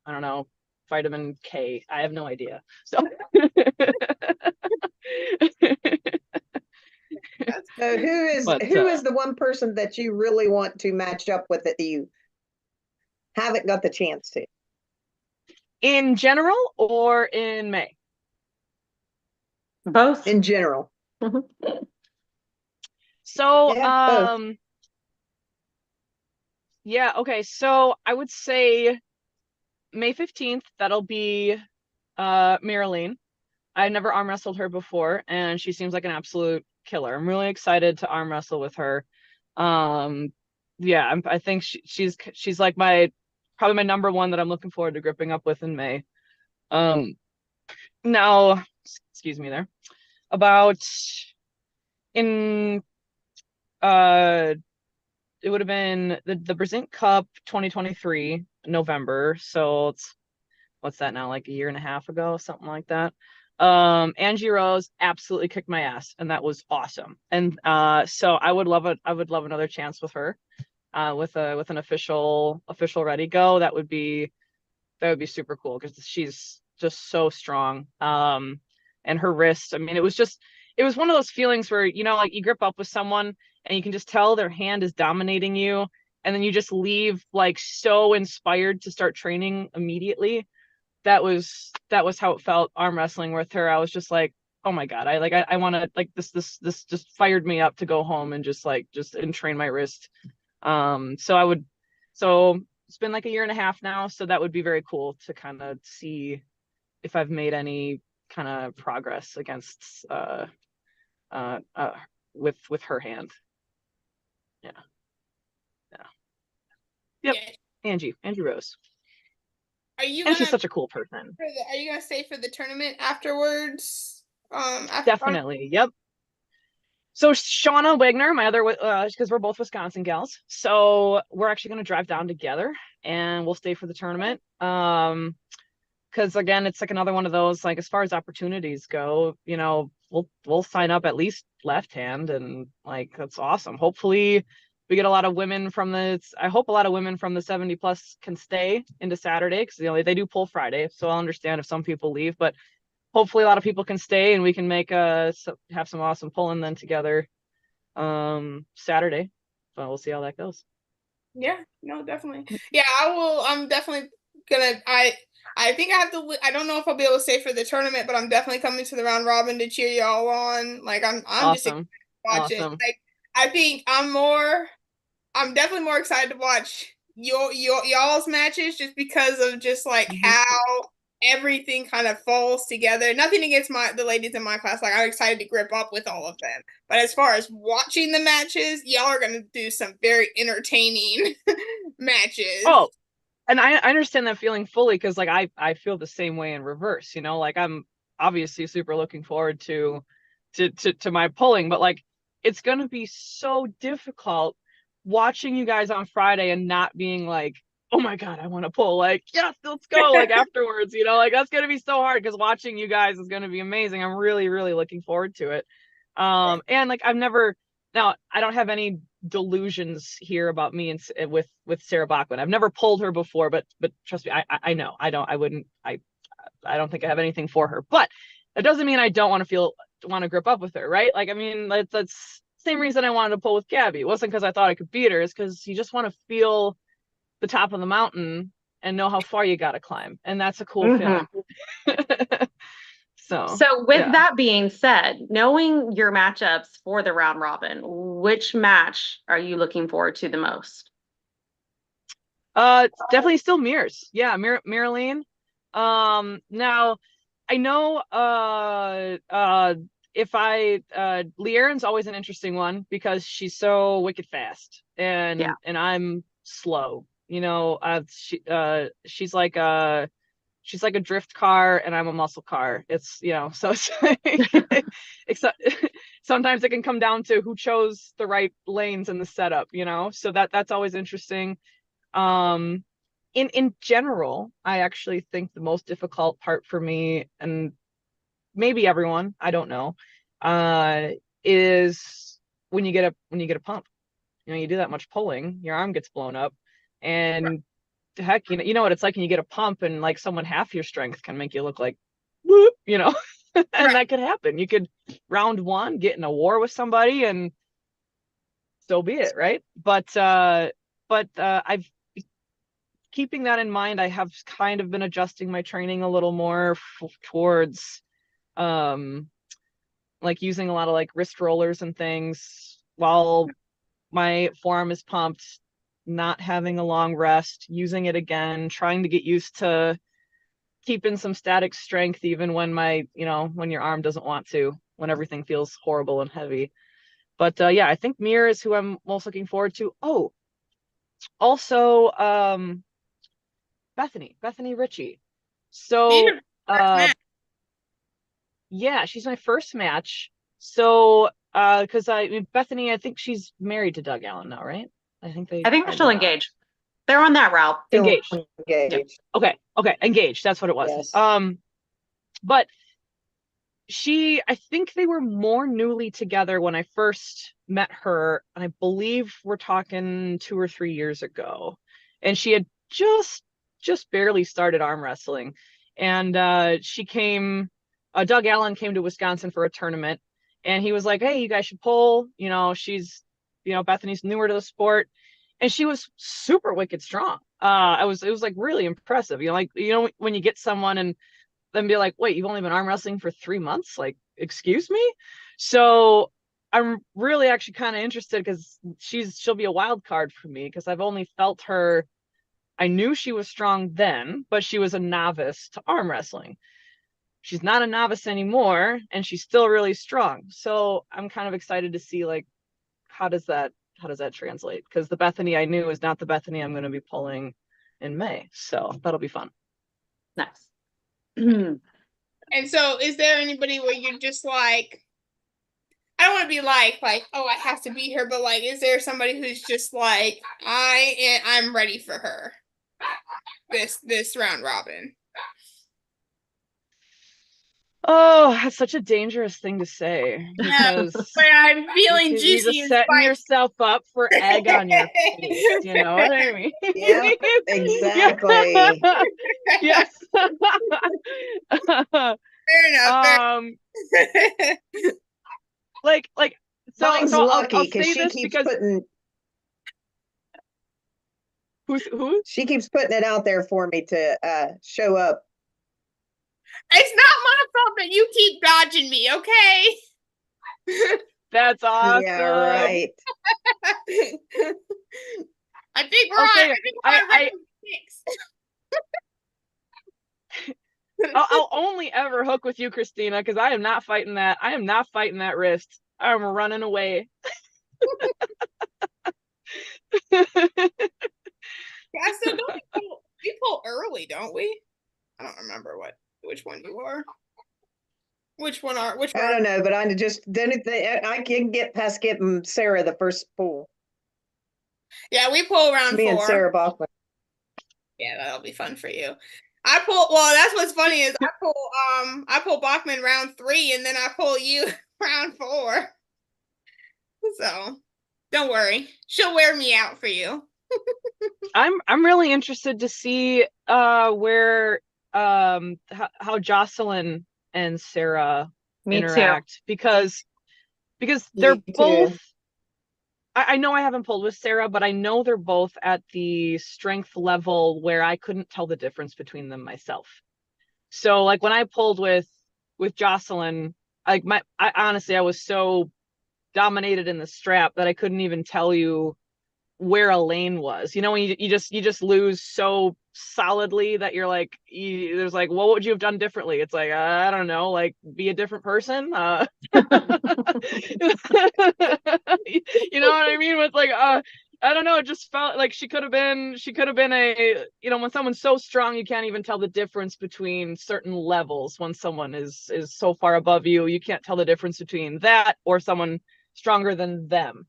I don't know, vitamin K. I have no idea. So So who is the one person that you really want to match up with that you haven't got the chance to? in general or in May? Both. In general. So Yeah, both. yeah, okay. So I would say May 15th, that'll be Marilyn. I've never arm wrestled her before, and she seems like an absolute killer. I'm really excited to arm wrestle with her. Yeah, I think she's like probably my number one that I'm looking forward to gripping up with in May. Now, excuse me there. About in it would have been the Brazilian Cup 2023 November, so it's, what's that now, like a year and a half ago, something like that. Angie Rose absolutely kicked my ass, and that was awesome. And so I would love another chance with her, with an official ready go. That would be super cool, because she's just so strong. And her wrist, I mean, it was one of those feelings where, like you grip up with someone and you can just tell their hand is dominating you, and then you just leave like so inspired to start training immediately. That was how it felt arm wrestling with her. I was just like, oh my God, I want to, like, this just fired me up to go home and just train my wrist. So it's been like a year and a half now, so that would be very cool to kind of see if I've made any kind of progress against with her hand. Yeah. Yep. Yeah. Angie Rose. And she's such a cool person. Are you gonna stay for the tournament afterwards? Definitely. Yep. So Shauna Wagner, my other, because we're both Wisconsin gals, so we're actually going to drive down together and we'll stay for the tournament. Because again, it's like another one of those, like, as far as opportunities go, we'll sign up at least left hand, and like that's awesome. Hopefully we get a lot of women I hope a lot of women from the 70 plus can stay into Saturday, because they do pull Friday, so I'll understand if some people leave, but hopefully a lot of people can stay and we can have some awesome pulling then together Saturday. So we'll see how that goes. Yeah, no, definitely. Yeah, I will. I'm definitely gonna. I think I have to. I don't know if I'll be able to stay for the tournament, but I'm definitely coming to the round robin to cheer y'all on. Like I'm awesome. just excited to watch awesome. it. Like I think I'm definitely more excited to watch y'all's matches, just because of just like how everything kind of falls together. Nothing against the ladies in my class. Like, I'm excited to grip up with all of them. But as far as watching the matches, y'all are gonna do some very entertaining matches. Oh, and I understand that feeling fully, because like I feel the same way in reverse. Like I'm obviously super looking forward to my pulling, but like it's gonna be so difficult watching you guys on Friday and not being like, oh my God, I want to pull, like, yes, let's go, like afterwards, like that's gonna be so hard, because watching you guys is gonna be amazing. I'm really, really looking forward to it. And like now I don't have any delusions here about me and with Sarah Bachman. I've never pulled her before, but trust me, I know I don't think I have anything for her, but that doesn't mean I don't want to grip up with her, right? Like, I mean, that's same reason I wanted to pull with Gabby. It wasn't because I thought I could beat her. It's because you just want to feel the top of the mountain and know how far you got to climb. And that's a cool feeling. So with yeah. that being said, knowing your matchups for the round robin, which match are you looking forward to the most? Definitely still Mirrors. Yeah, Mirroline. Now I know if Liaren's always an interesting one because she's so wicked fast and I'm slow. You know, she's like a drift car and I'm a muscle car. It's, you know, so it's, sometimes it can come down to who chose the right lanes in the setup, you know, so that's always interesting. In general, I actually think the most difficult part for me, and maybe everyone, I don't know, is when you get a pump. You know, you do that much pulling, your arm gets blown up, and heck, you know what it's like when you get a pump and like someone half your strength can make you look like whoop, you know, and that could happen. You could round one get in a war with somebody, and so be it, right? But I've keeping that in mind, I have kind of been adjusting my training a little more towards like using a lot of like wrist rollers and things while my forearm is pumped, not having a long rest, using it again, trying to get used to keeping some static strength even when when your arm doesn't want to, when everything feels horrible and heavy. But yeah, I think Mir is who I'm most looking forward to. Oh, also Bethany Ritchie. So yeah, she's my first match. So because Bethany, I think she's married to Doug Allen now, right? I think they're still engaged. They're on that route. Engaged. Engaged. Okay, engaged. That's what it was. Yes. But I think they were more newly together when I first met her, and I believe we're talking 2 or 3 years ago. And she had just barely started arm wrestling. And Doug Allen came to Wisconsin for a tournament, and he was like, "Hey, you guys should pull. You know, Bethany's newer to the sport." And she was super wicked strong. It was like really impressive. When you get someone and then be like, wait, you've only been arm wrestling for 3 months? Like, excuse me? So I'm really actually kind of interested because she'll be a wild card for me because I've only felt her. I knew she was strong then, but she was a novice to arm wrestling. She's not a novice anymore, and she's still really strong. So I'm kind of excited to see like how does that translate? Because the Bethany I knew is not the Bethany I'm going to be pulling in May. So that'll be fun. Nice. And so is there anybody where you're just like, I don't want to be like, oh, I have to beat her, but like, is there somebody who's just like, I'm ready for her this round robin? Oh, that's such a dangerous thing to say because but I'm feeling juicy. You're just setting yourself up for egg on your face. You know what I mean? Yeah, exactly. Yes. Fair enough. Mine's so lucky because she keeps putting. Who? She keeps putting it out there for me to show up. It's not my fault that you keep dodging me, okay? That's awesome. Yeah, right. I think we're on six. I'll only ever hook with you, Christina, because I am not fighting that. I am not fighting that wrist. I'm running away. Yeah, so we pull early, don't we? I don't remember which one you are. Which one? I don't know, but I just didn't think I can get past getting Sarah the first pull. Yeah, we pull around Me 4. and Sarah Bachman. Yeah, that'll be fun for you. Well, that's what's funny is I pull Bachman round 3 and then I pull you round 4. So don't worry. She'll wear me out for you. I'm really interested to see where how Jocelyn and Sarah interact because they're both. I know I haven't pulled with Sarah, but I know they're both at the strength level where I couldn't tell the difference between them myself. So like when I pulled with with Jocelyn, like honestly, I was so dominated in the strap that I couldn't even tell you where a lane was. When you just lose so solidly that you're like, there's like, well, what would you have done differently? It's like, I don't know, like be a different person. You know what I mean? With like, I don't know. It just felt like she could have been a, when someone's so strong, you can't even tell the difference between certain levels. When someone is so far above you, you can't tell the difference between that or someone stronger than them.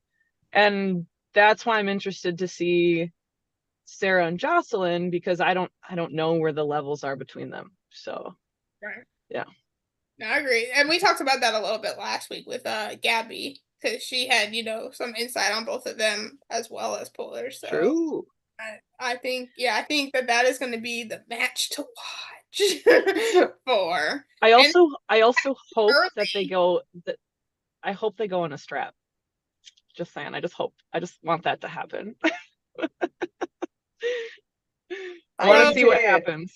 And that's why I'm interested to see Sarah and Jocelyn, because I don't know where the levels are between them. So Right. Yeah. No, I agree. And we talked about that a little bit last week with Gabby, because she had, some insight on both of them as well as Polar. So true. I think that is going to be the match to watch for. I also hope early. that they go I hope they go in a strap. Just saying. I just want that to happen. I want to see what happens.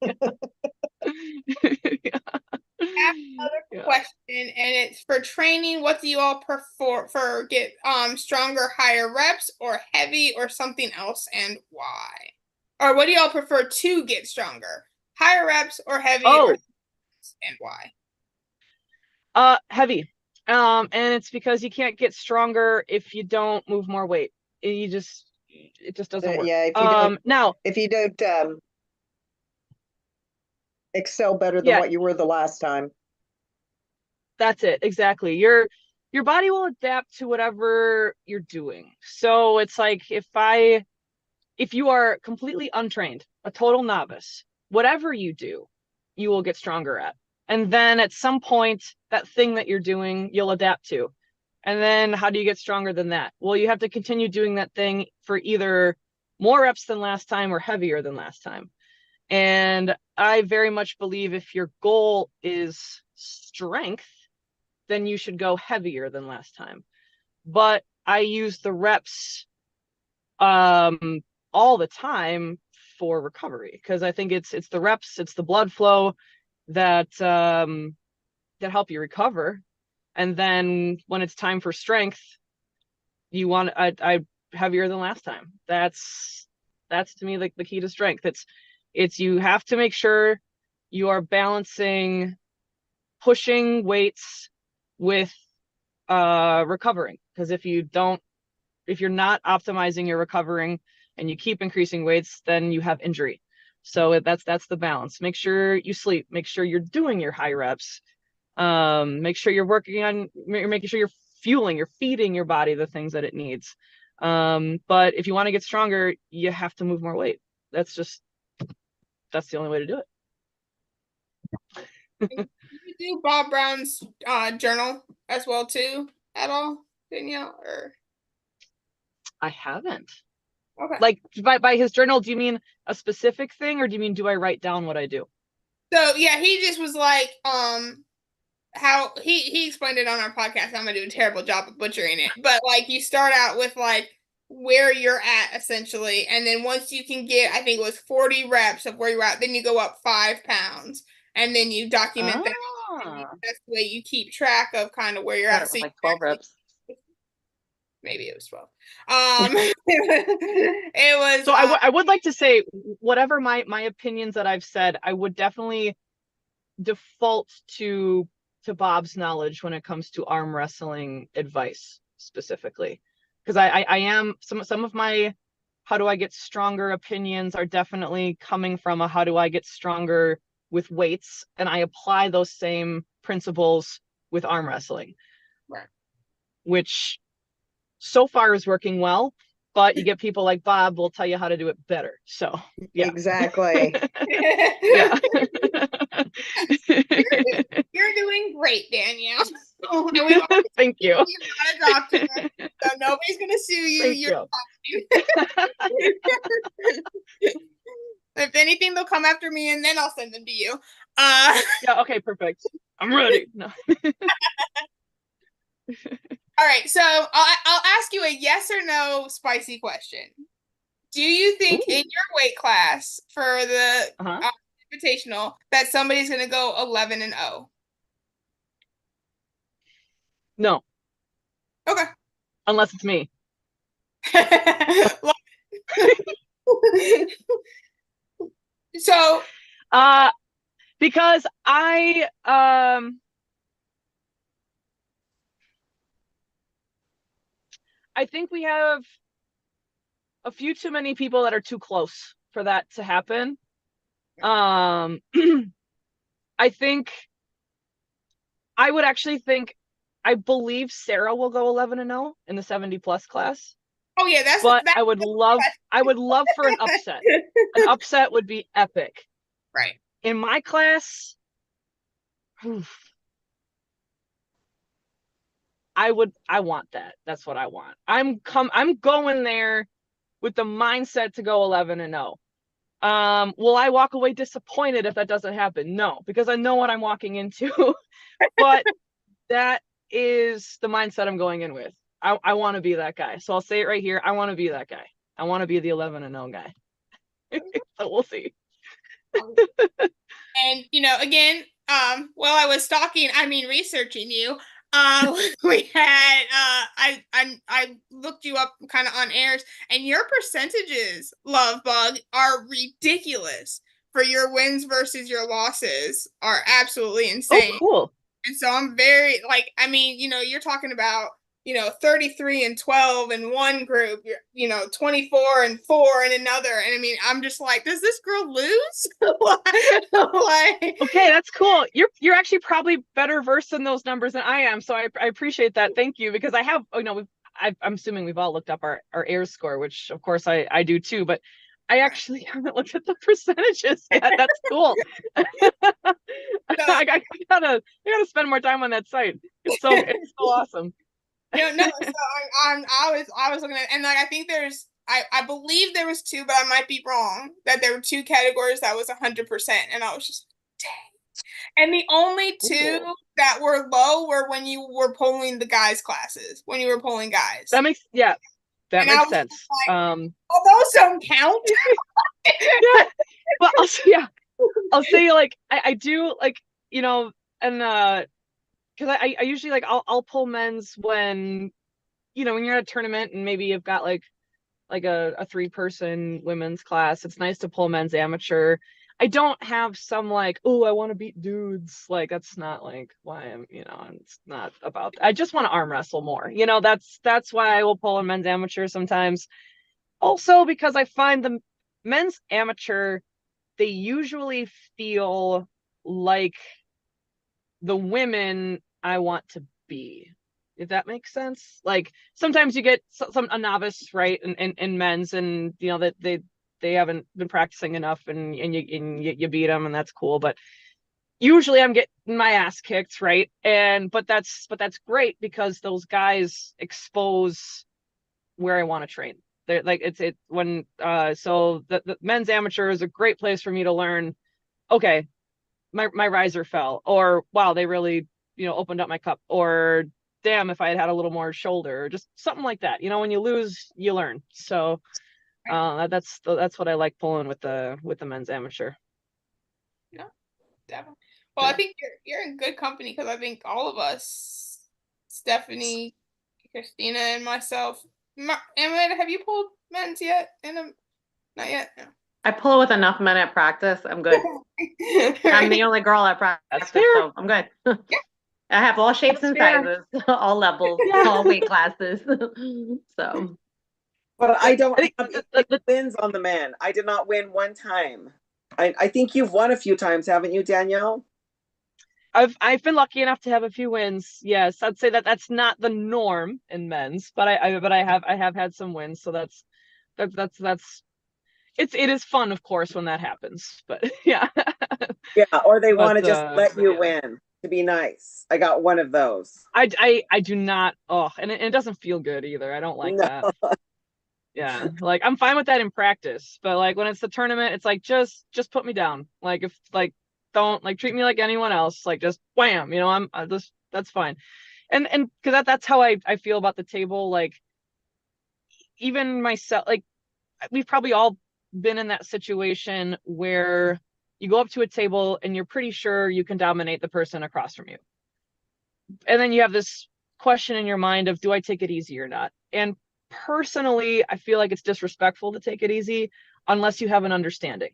I have another question, and it's for training. What do you all prefer for get stronger, higher reps, or heavy, or something else, and why? Or what do y'all prefer to get stronger? Higher reps or heavy, or and why? Heavy. And it's because you can't get stronger if you don't move more weight. It just doesn't work. Yeah, if you don't excel better than what you were the last time. That's it. Exactly. Your body will adapt to whatever you're doing. So it's like if you are completely untrained, a total novice, whatever you do, you will get stronger at. And then at some point, that thing that you're doing, you'll adapt to. And then how do you get stronger than that? Well, you have to continue doing that thing for either more reps than last time or heavier than last time. And I very much believe if your goal is strength, then you should go heavier than last time. But I use the reps all the time for recovery, because I think it's the reps, it's the blood flow that help you recover. And then when it's time for strength, you want I heavier than last time. That's to me like the key to strength. It's you have to make sure you are balancing pushing weights with recovering, because if you're not optimizing your recovering and you keep increasing weights, then you have injury. So that's the balance. Make sure you sleep, make sure you're doing your high reps, make sure you're making sure you're feeding your body the things that it needs. But if you want to get stronger, you have to move more weight. That's the only way to do it. Did you do Bob Brown's journal as well too at all, Danielle? Or I haven't. Okay. Like by his journal, do you mean a specific thing, or do you mean do I write down what I do? So yeah, he just was like, how he explained it on our podcast. I'm gonna do a terrible job of butchering it, but like you start out with like where you're at essentially, and then once you can get, I think it was 40 reps of where you're at, then you go up 5 pounds, and then you document that. That's the way you keep track of kind of where you're at. So like 12 reps. Maybe it was 12. It was. So I would like to say, whatever my opinions that I've said, I would definitely default to Bob's knowledge when it comes to arm wrestling advice specifically, because I am some of my how do I get stronger opinions are definitely coming from a how do I get stronger with weights, and I apply those same principles with arm wrestling, right, which so far is working well, but you get people like Bob will tell you how to do it better. So yeah. Exactly. Yeah. You're doing great, Danielle. Thank you. So nobody's gonna sue you. If anything, they'll come after me, and then I'll send them to you. Yeah. Okay. Perfect. I'm ready. No. All right, so I'll ask you a yes or no spicy question. Do you think in your weight class for the Invitational that somebody's going to go 11-0? No, Okay. unless it's me. So, Because I think we have a few too many people that are too close for that to happen. I would actually think, I believe Sarah will go 11-0 in the 70+ class. oh yeah, but I would love for an upset. An upset would be epic. Right. In my class, I want that. That's what I want. I'm going there with the mindset to go 11-0. Will I walk away disappointed if that doesn't happen? No, because I know what I'm walking into. But that is the mindset I'm going in with. I want to be that guy. So I'll say it right here. I want to be that guy. I want to be the 11-0 guy. So we'll see. And again, while I was researching you, we had I looked you up kind of on airs, and your percentages, Love Bug, are ridiculous for your wins versus your losses are absolutely insane. Oh, cool. And so I'm very you're talking about 33-12 in one group, 24-4 in another. And I mean, I'm just like, does this girl lose? Okay, that's cool. You're actually probably better versed in those numbers than I am. So I appreciate that. Thank you. Because I have, I'm assuming we've all looked up our AIRS score, which of course I do too, but I actually haven't looked at the percentages yet. That's cool. I gotta spend more time on that site. It's so awesome. So I was looking at, and I think I believe there was two, but I might be wrong, that there were two categories that was 100%, and I was just, dang. And the only two that were low were when you were polling the guys' classes, when you were polling guys. That makes sense. Like, those don't count. Yeah. But I'll say I do and because I usually I'll pull men's when when you're at a tournament and maybe you've got like a 3-person women's class. It's nice to pull men's amateur. I don't have some I want to beat dudes. That's not why I'm it's not about that. I just want to arm wrestle more. That's why I will pull a men's amateur sometimes. Also because I find the men's amateur, they usually feel like the women I want to be, if that makes sense. Sometimes you get a novice, right, in men's, and that they haven't been practicing enough, and you beat them, and that's cool. But usually I'm getting my ass kicked, right? But that's great because those guys expose where I want to train. They're so the men's amateur is a great place for me to learn. Okay, my riser fell, or wow, they really opened up my cup, or damn, if I had a little more shoulder, or just something like that. When you lose, you learn. So that's what I like pulling with the men's amateur. Yeah, definitely. Well, I think you're in good company, because I think all of us, Stephanie, Christina, and myself, Amanda, have you pulled men's yet? Not yet. No. I pull with enough men at practice. I'm good. I'm the only girl at practice, so I'm good. Yeah. I have all shapes and sizes, all levels, all weight classes. So, but I don't have any wins on the men. I did not win one time. I think you've won a few times, haven't you, Danielle? I've been lucky enough to have a few wins. Yes, I'd say that's not the norm in men's, but I have had some wins. So it is fun, of course, when that happens. But yeah. Yeah, or they want to just let you win to be nice. I got one of those. I do not. Oh, and it doesn't feel good either. I don't like that. Yeah, I'm fine with that in practice, but when it's the tournament, it's just put me down. If don't treat me like anyone else. Just wham, I'm just, that's fine. And because that's how I feel about the table. Even myself, we've probably all been in that situation where you go up to a table and you're pretty sure you can dominate the person across from you. And then you have this question in your mind of, do I take it easy or not? And personally, I feel like it's disrespectful to take it easy unless you have an understanding.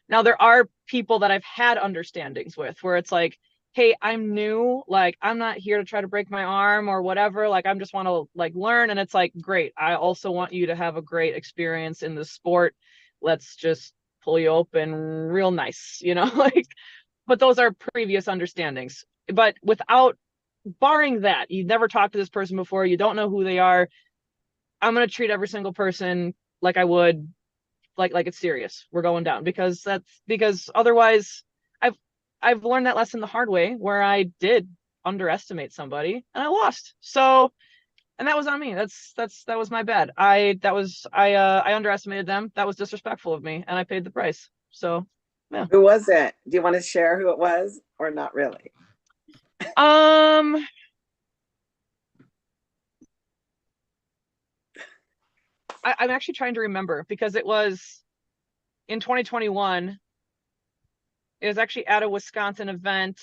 Now, there are people that I've had understandings with where it's like, hey, I'm new, like I'm not here to try to break my arm or whatever, like I'm just want to like learn. And it's like, great, I also want you to have a great experience in the sport. Let's just pull you open real nice, like, but those are previous understandings. But without, barring that, you've never talked to this person before, you don't know who they are, I'm going to treat every single person like I would, like it's serious. We're going down, because otherwise I've learned that lesson the hard way, where I did underestimate somebody and I lost. So, and that was on me. That was my bad. I underestimated them. That was disrespectful of me, and I paid the price. So, yeah. Who was it? Do you want to share who it was, or not really? I'm actually trying to remember, because it was in 2021. It was actually at a Wisconsin event.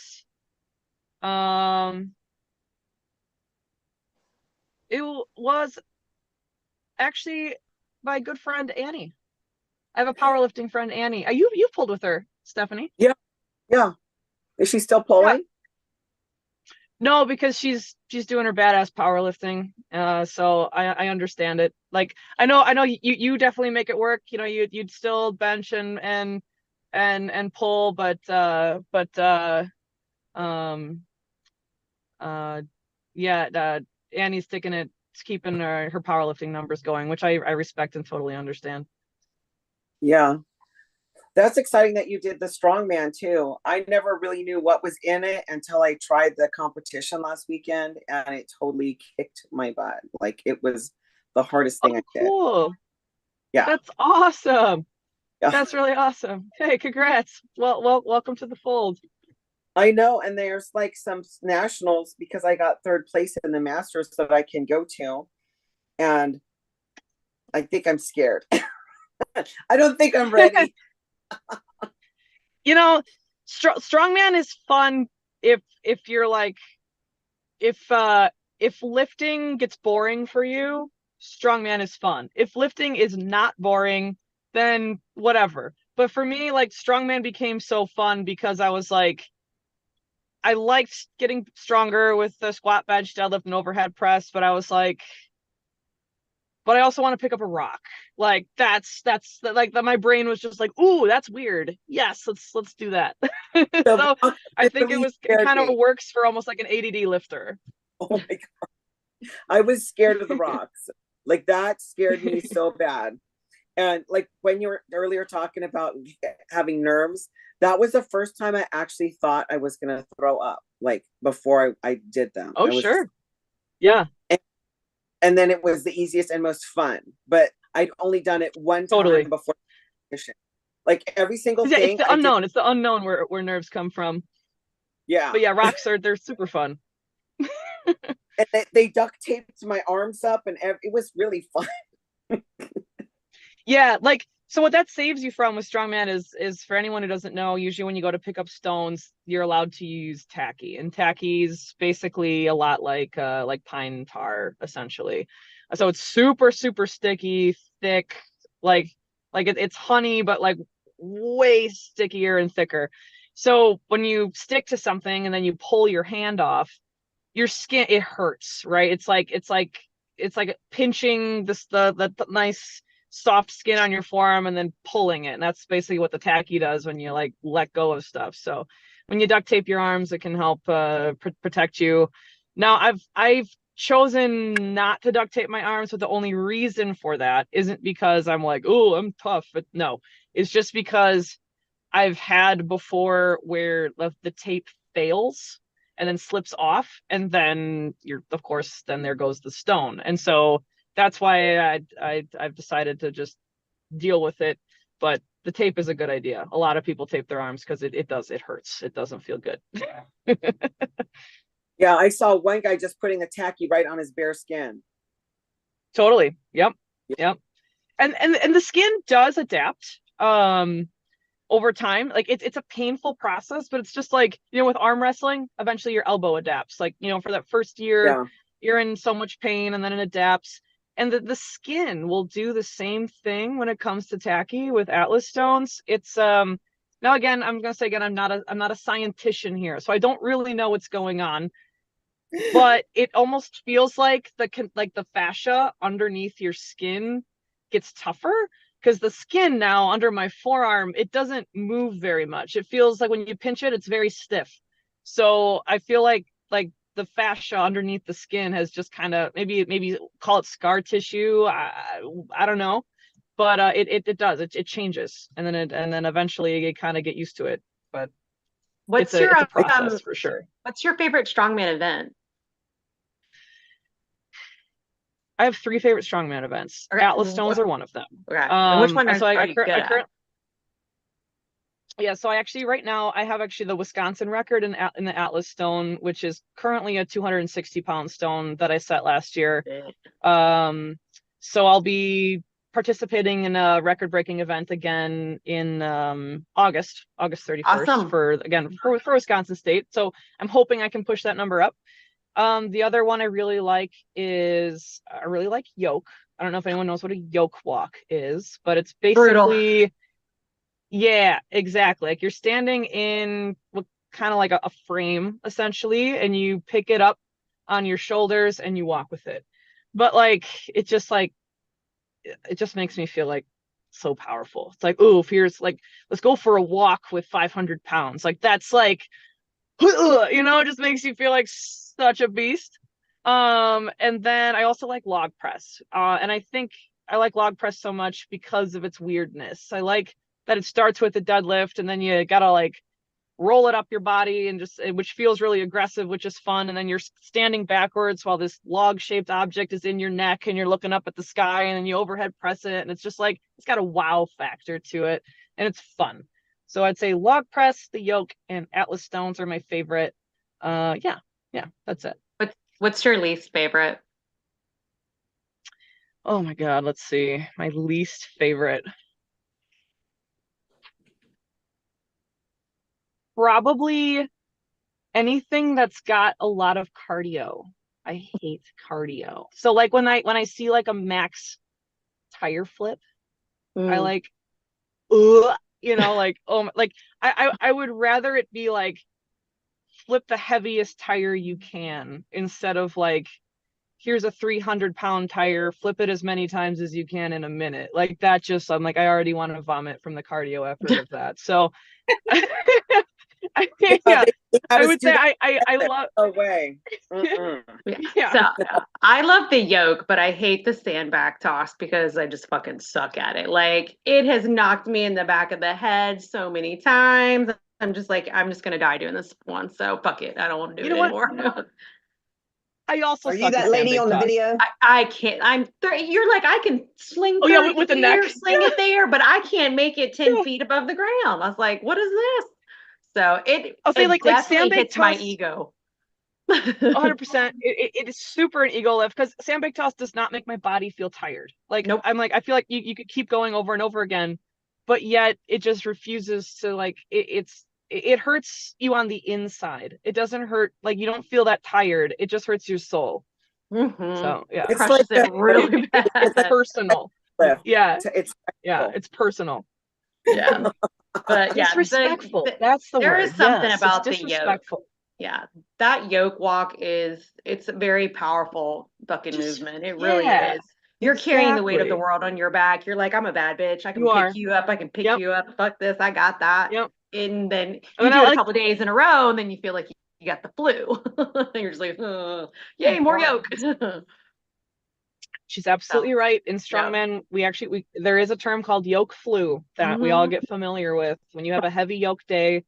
It was actually my good friend Annie. I have a powerlifting friend, Annie. You've pulled with her, Stephanie. Yeah. Is she still pulling? Yeah. No, because she's doing her badass powerlifting. So I understand it. Like I know you definitely make it work. You'd still bench and pull, but Annie's sticking it, keeping her powerlifting numbers going, which I respect and totally understand. Yeah. That's exciting that you did the strongman too. I never really knew what was in it until I tried the competition last weekend, and it totally kicked my butt. Like, it was the hardest thing I did. Cool. Yeah. That's awesome. Yeah. That's really awesome. Hey, congrats. Well, welcome to the fold. I know. And there's like some nationals, because I got third place in the Masters, that I can go to. And I think I'm scared. I don't think I'm ready. Strongman is fun if you're like, if lifting gets boring for you, strongman is fun. If lifting is not boring, then whatever. But for me, like, strongman became so fun because I was like, I liked getting stronger with the squat, bench, deadlift, and overhead press, but I was like, but I also want to pick up a rock. Like that's like that. My brain was just like, ooh, that's weird. Yes, let's do that. So I think it kind of works for almost like an ADD lifter. Oh my God. I was scared of the rocks. Like, that scared me so bad. And like when you were earlier talking about having nerves, that was the first time I actually thought I was going to throw up, like before I did them. Oh, sure. Yeah. And then it was the easiest and most fun, but I'd only done it one time before. Like every single thing. It's the unknown. It's the unknown where nerves come from. Yeah. But yeah, rocks they're super fun. And they duct taped my arms up, and it was really fun. Yeah, like, so what that saves you from with strongman is for anyone who doesn't know, usually when you go to pick up stones, you're allowed to use tacky, and tacky's basically a lot like pine tar, essentially. So it's super, super sticky, thick, like it's honey, but like way stickier and thicker. So when you stick to something and then you pull your hand off, your skin, it hurts, right? It's like pinching the nice soft skin on your forearm and then pulling it. And that's basically what the tacky does when you like let go of stuff. So when you duct tape your arms, it can help protect you. Now I've chosen not to duct tape my arms, but the only reason for that isn't because I'm like, oh, I'm tough. But no, it's just because I've had before where the tape fails and then slips off, and then of course, then there goes the stone. And so that's why I've decided to just deal with it. But the tape is a good idea. A lot of people tape their arms because it hurts. It doesn't feel good. Yeah, I saw one guy just putting a tacky right on his bare skin. Totally. Yep. And the skin does adapt. over time. Like it's a painful process, but it's just like, with arm wrestling, eventually your elbow adapts. Like, for that first year, Yeah. you're in so much pain and then it adapts. And the skin will do the same thing when it comes to tacky with Atlas stones. It's now again, I'm gonna say again, I'm not a scientician here, so I don't really know what's going on. But it almost feels like the fascia underneath your skin gets tougher, because the skin now under my forearm, it doesn't move very much. It feels like when you pinch it, it's very stiff. So I feel like the fascia underneath the skin has just kind of maybe call it scar tissue. I don't know, but it does it changes, and then eventually you kind of get used to it. But What's it's your a process for sure. What's your favorite strongman event? I have 3 favorite strongman events. Okay. Atlas stones are one of them. Okay. And which one so are you good at? Yeah, so I actually right now I have actually the Wisconsin record in the Atlas stone, which is currently a 260-pound stone that I set last year. So I'll be participating in a record-breaking event again in August 31st. Awesome. for Wisconsin State. So I'm hoping I can push that number up. The other one I really like yoke. I don't know if anyone knows what a yoke walk is, but it's basically Brutal. Yeah, exactly. Like you're standing in what kind of like a frame essentially, and you pick it up on your shoulders and you walk with it. But it just makes me feel like so powerful. It's like, ooh, here's let's go for a walk with 500 pounds. Like that's it just makes you feel like such a beast. And then I also like log press. And I think I like log press so much because of its weirdness. I like that it starts with a deadlift and then you gotta roll it up your body and which feels really aggressive, which is fun. And then you're standing backwards while this log shaped object is in your neck and you're looking up at the sky, and then you overhead press it. And it's just it's got a wow factor to it and it's fun. So I'd say log press, the yoke, and Atlas stones are my favorite. Yeah, that's it. What's your least favorite? Oh my God, let's see. My least favorite. Probably anything that's got a lot of cardio. I hate cardio. So when I see a max tire flip, I I would rather it be flip the heaviest tire you can instead of here's a 300-pound tire, flip it as many times as you can in a minute. That just, I'm I already want to vomit from the cardio effort of that. So I would say I love. No way. Yeah. So I love the yoke, but I hate the sandbag toss because I just fucking suck at it. It has knocked me in the back of the head so many times. I'm just gonna die doing this one. So fuck it. I don't want to do it anymore. I also Are you that lady on the video? I can't. You're I can sling. Oh yeah, with the neck, sling it there, but I can't make it 10 feet above the ground. I was like, what is this? So I'll say definitely hits my ego. 100%. It is super an ego lift because sandbag toss does not make my body feel tired. Nope. I feel like you could keep going over and over again, but yet it just refuses to it hurts you on the inside. It doesn't hurt, you don't feel that tired. It just hurts your soul. Mm-hmm. So yeah, it's crushes it really bad. It's personal. Yeah, it's personal. Yeah, but yeah, disrespectful. That's the word. There is something about the yoke. Yeah, that yoke walk it's a very powerful fucking movement. It really is. You're carrying the weight of the world on your back. You're like, I'm a bad bitch. I can pick you up. I can pick you up. Fuck this. I got that. Yep. And then you do it a couple of days in a row, and then you feel like you got the flu. And you're just like, yay, more yoke. She's absolutely right. In strongman, there is a term called yoke flu that we all get familiar with. When you have a heavy yoke day,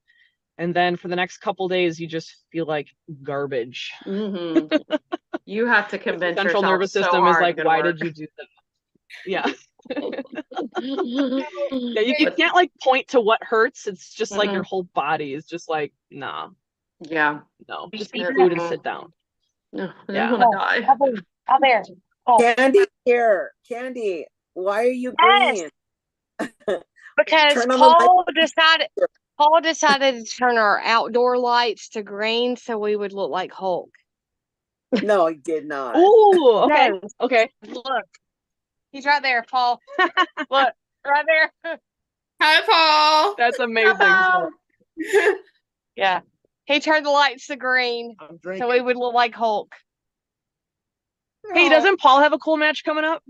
and then for the next couple days, you just feel like garbage. Mm-hmm. You have to convince your central nervous system is like, why did you do that? Yeah. Yeah, you can't point to what hurts. It's just your whole body is just nah. Yeah. No, just eat food and sit down. No, I want to die. Out there. Oh. Candy here. Candy, why are you green? because Turn on the Paul decided to turn our outdoor lights to green so we would look like Hulk. No, he did not. Ooh, okay. No, Okay. look. He's right there, Paul. Look, right there. Hi, Paul. That's amazing. Paul. Yeah. He turned the lights to green I'm so drinking. we would look like Hulk. Hey, doesn't Paul have a cool match coming up?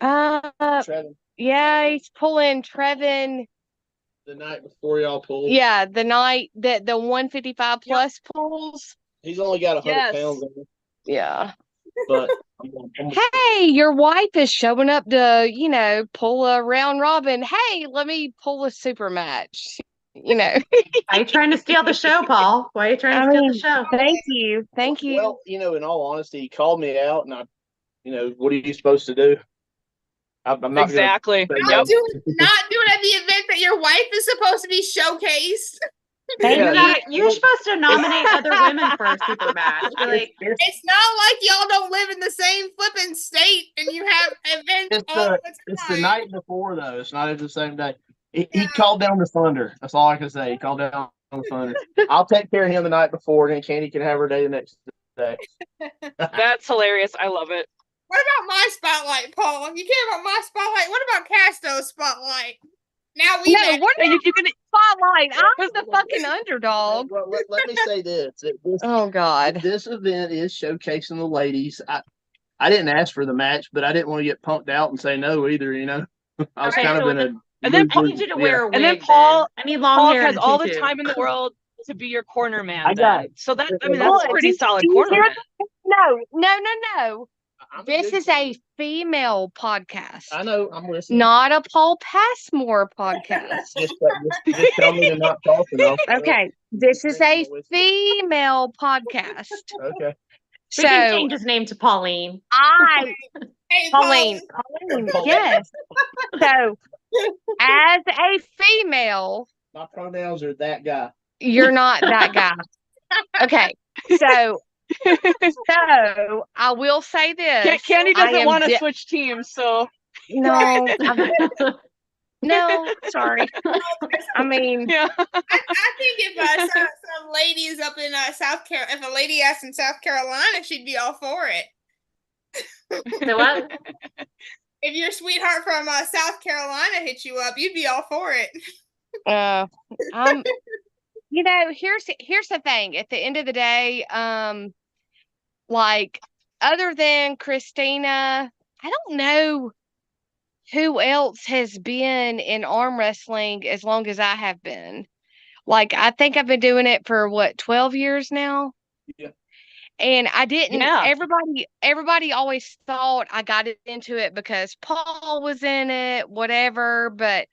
Trevin, Yeah, he's pulling Trevin. the night before y'all pulled. Yeah, the night that the 155 plus pulls. He's only got 100 Yes. pounds on him, Yeah. but Hey, your wife is showing up to, pull a round robin. Hey, let me pull a super match. Why are you trying to steal the show, Paul? Why are you trying to steal the show? Thank you. Thank you. Well, in all honesty, he called me out, and what are you supposed to do? I'm not Exactly. Gonna say Not no. do it at the event that your wife is supposed to be showcased. Thank Yeah, you. You're supposed to nominate other women for a super match. Be like, It's not like y'all don't live in the same flipping state and you have events all the time. It's the night before, though. It's not the same day. He called down the thunder. That's all I can say. He called down the thunder. I'll take care of him the night before, and then Candy can have her day the next day. That's hilarious. I love it. What about my spotlight, Paul? If you care about my spotlight, what about Casto's spotlight? Now we No, met. what Hey, about you can spotlight? I'm the fucking underdog. Well, let me say this. Oh God. This event is showcasing the ladies. I didn't ask for the match, but I didn't want to get punked out and say no either. I was Okay, kind of so in a. And then I need you to wear a wig. And then Paul- I need long Paul hair has and a all the tutu. time in the world to be your corner man. I got then. So that's Look, a pretty solid do you corner hear man. No. I'm a This big- is a female podcast, I know. I'm listening. not a Paul Passmore podcast. Just tell me to not talk enough. Okay, this is a female podcast. Okay. We can So change his name to Pauline. Hey, Pauline, Pauline. yes. So as a female, My pronouns are that guy. you're not that guy. Okay, so I will say this. Candy I doesn't am want to switch teams, so No, no, sorry. I mean, yeah. I think if some ladies up in South Carolina, if a lady asked in South Carolina, she'd be all for it. So what? If your sweetheart from South Carolina hit you up, you'd be all for it. here's the thing. At the end of the day, like other than Christina, I don't know who else has been in arm wrestling as long as I have been. Like, I think I've been doing it for 12 years now. Yeah. And I didn't, Yeah. everybody always thought I got into it because Paul was in it, whatever. But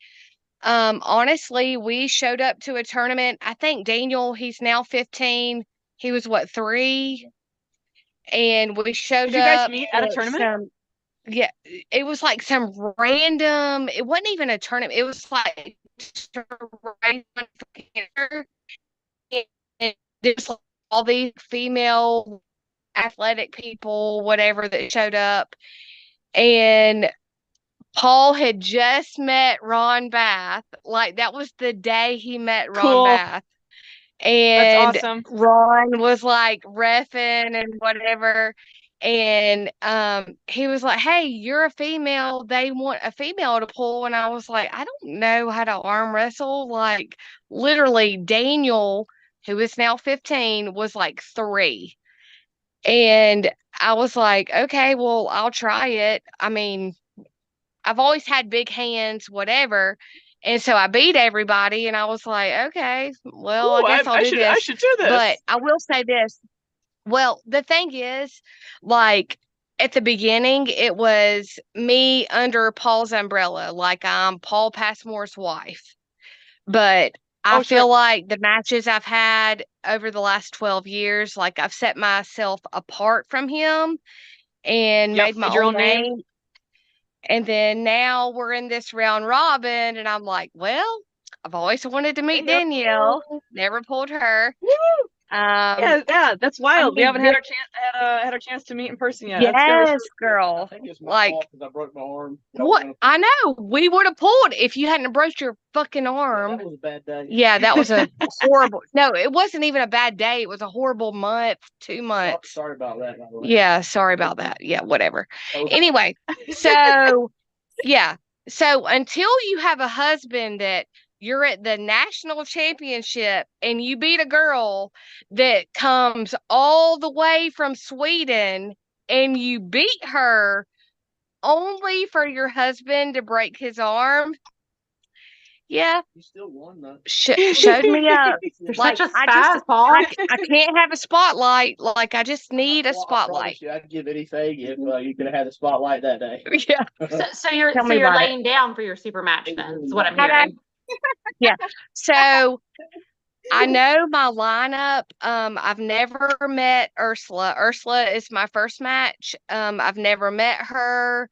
honestly, we showed up to a tournament. I think Daniel, he's now 15. He was 3? And we showed Did you guys up meet at a tournament? Yeah, it was like some random, it wasn't even a tournament. It was like and there's all these female athletic people, whatever, that showed up. And Paul had just met Ron Bath. Like, that was the day he met Ron Cool. Bath. And That's awesome. Ron was like reffing and whatever. And he was like, hey, you're a female. They want a female to pull. And I was like, I don't know how to arm wrestle. Like, literally, Daniel, who is now 15, was like 3. And I was like, okay, well, I'll try it. I mean, I've always had big hands, whatever. And so I beat everybody. And I was like, okay, well, Ooh, I guess I'll do this. I should do this. But I will say this. Well, the thing is, like, at the beginning, it was me under Paul's umbrella. Like, I'm Paul Passmore's wife. But I feel like the matches I've had over the last 12 years, like, I've set myself apart from him and made my own name. And then now we're in this round robin, and I'm like, well, I've always wanted to meet Danielle. Never pulled her. Yeah, that's wild. We mean, haven't had our chance to meet in person yet. That's Yes, I girl. think it's my Like, fault because I broke my arm. what? I know. We would have pulled if you hadn't broke your fucking arm. That was a bad day. Yeah, that was a horrible. No, it wasn't even a bad day. It was a horrible month, 2 months. Sorry about that. By the way. Yeah, sorry about that. Yeah, whatever. That was- Anyway, so yeah. So until you have a husband that you're at the national championship and you beat a girl that comes all the way from Sweden and you beat her only for your husband to break his arm. Yeah, You still won though. showed me up. You're Like, such a I spaz, just, Paul. I can't have a spotlight. Like, I just need a Well, I spotlight. promise you, I'd give anything if you could have had the spotlight that day. Yeah. So you're Tell me you're about it. laying down for your super match then. Is what I'm Hello. hearing. Yeah. So I know my lineup. I've never met Ursula. Ursula is my first match. I've never met her.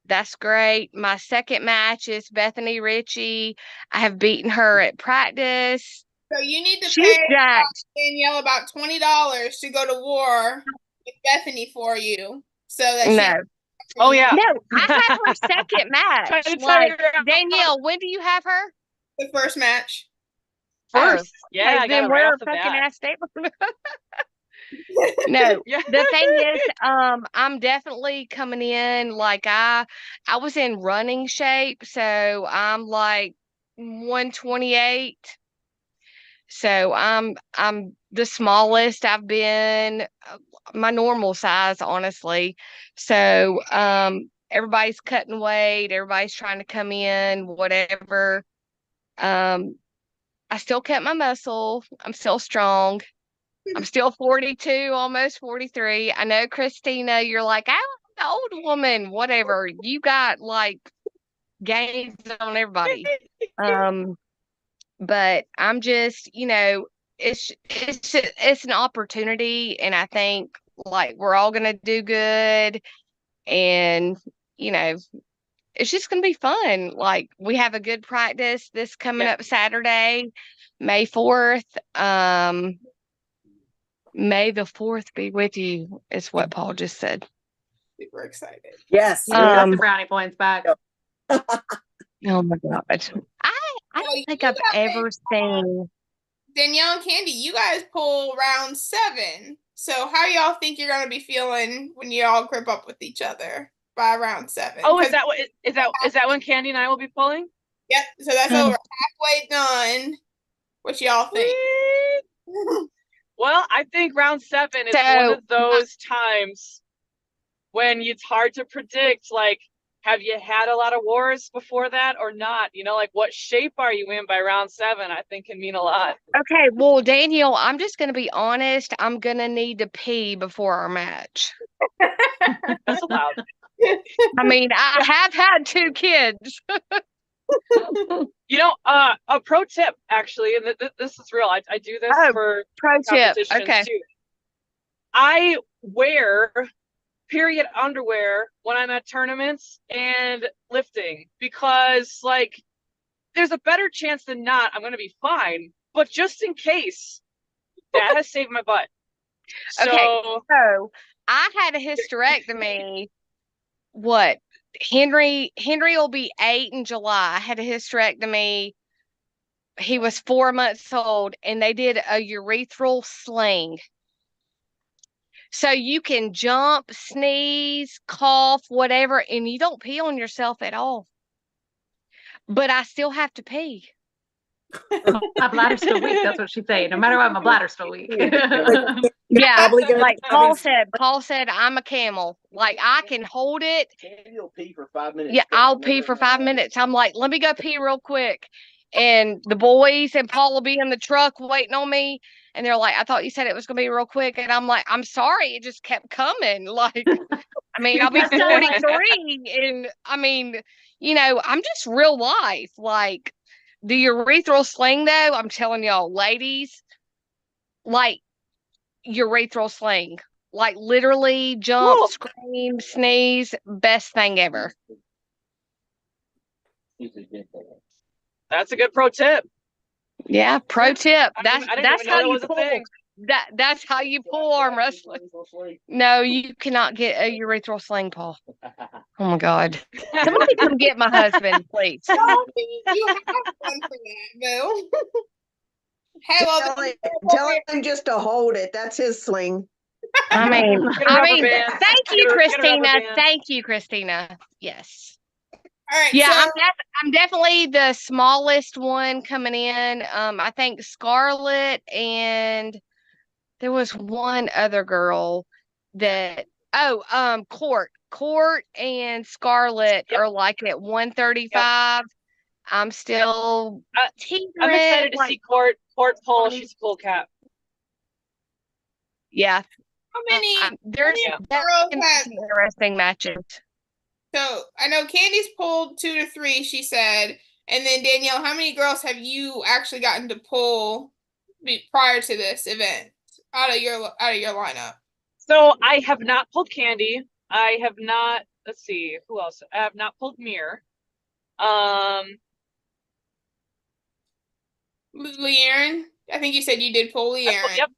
That's great. My second match is Bethany Ritchie. I have beaten her at practice. So you need to She's pay jacked. Danielle about $20 to go to war with Bethany for you, so that she. No. Oh yeah. No, I have her second match. Trying to Like, tell you. Danielle, when do you have her? The first match. First. Oh, Yeah, I got then it right wear off a the fucking bat. ass statement. No, Yeah. the thing is, I'm definitely coming in like I was in running shape, so I'm like 128. So I'm the smallest I've been, my normal size, honestly. So everybody's cutting weight, everybody's trying to come in, whatever. I still kept my muscle. I'm still strong. I'm still 42, almost 43. I know, Christina, you're like, I'm an old woman, whatever. You got like gains on everybody. But I'm just, it's an opportunity, and I think like we're all gonna do good, and you know, it's just gonna be fun. Like, we have a good practice this coming up Saturday, May 4th. May the 4th be with you, is what Paul just said. Super excited. Yes. You got the brownie points back. Oh my God. I So don't think you I've guys- ever seen. Danielle and Candy, you guys pull round 7. So how y'all think you're gonna be feeling when you all grip up with each other by round 7? Oh, is that when Candy and I will be pulling? Yep. So that's over halfway done. What y'all think? Well, I think round 7 is So- one of those times when it's hard to predict, like, have you had a lot of wars before that or not? You know, like, what shape are you in by round 7, I think can mean a lot. Okay, well, Daniel, I'm just going to be honest. I'm going to need to pee before our match. That's allowed. I mean, I have had 2 kids. You know, a pro tip, actually, and this is real. I do this for Pro tip. competitions Okay. too. I wear period underwear when I'm at tournaments and lifting because, like, there's a better chance than not I'm going to be fine. But just in case, that has saved my butt. Okay. So, So I had a hysterectomy. What? Henry will be 8 in July. I had a hysterectomy. He was 4 months old, and they did a urethral sling. So you can jump, sneeze, cough, whatever, and you don't pee on yourself at all. But I still have to pee. My bladder's still weak. That's what she's saying. No matter what, my bladder's still weak. Yeah, Probably gonna like be having- Paul said, I'm a camel. Like, I can hold it. Candy will pee for 5 minutes. Yeah, I'll pee for 5 minutes. I'm like, let me go pee real quick. And the boys and Paul will be in the truck waiting on me. And they're like, I thought you said it was going to be real quick. And I'm like, I'm sorry. It just kept coming. Like, I mean, I'll be 43. And I mean, I'm just real life. Like, the urethral sling, though, I'm telling y'all, ladies, like, urethral sling. Like, literally jump, Cool. scream, sneeze, best thing ever. that's a good pro tip. Yeah, pro tip. I didn't That's even know how that you was a pull. thing. That's how you pull arm wrestling. No, you cannot get a urethral sling, Paul. Oh my God! Somebody come get my husband, please. You have one for that, Boo. Hey, well, Tell him just to hold it. That's his sling. I mean, Get a rubber band. thank you, Get a rubber Christina. band. Thank you, Christina. Yes. all right. Yeah, So, I'm definitely the smallest one coming in. I think Scarlett and there was one other girl that Court and Scarlett Yep. are like at 135. I'm still teetering. I'm excited to see Court pull. She's a cool cat. Yeah. how many There's girls have? some interesting matches. So I know Candy's pulled 2 to 3. She said, and then Danielle, how many girls have you actually gotten to pull prior to this event out of your lineup? So I have not pulled Candy. I have not. Let's see who else. I have not pulled Mir. Leanne, I think you said you did pull Leanne. Yep.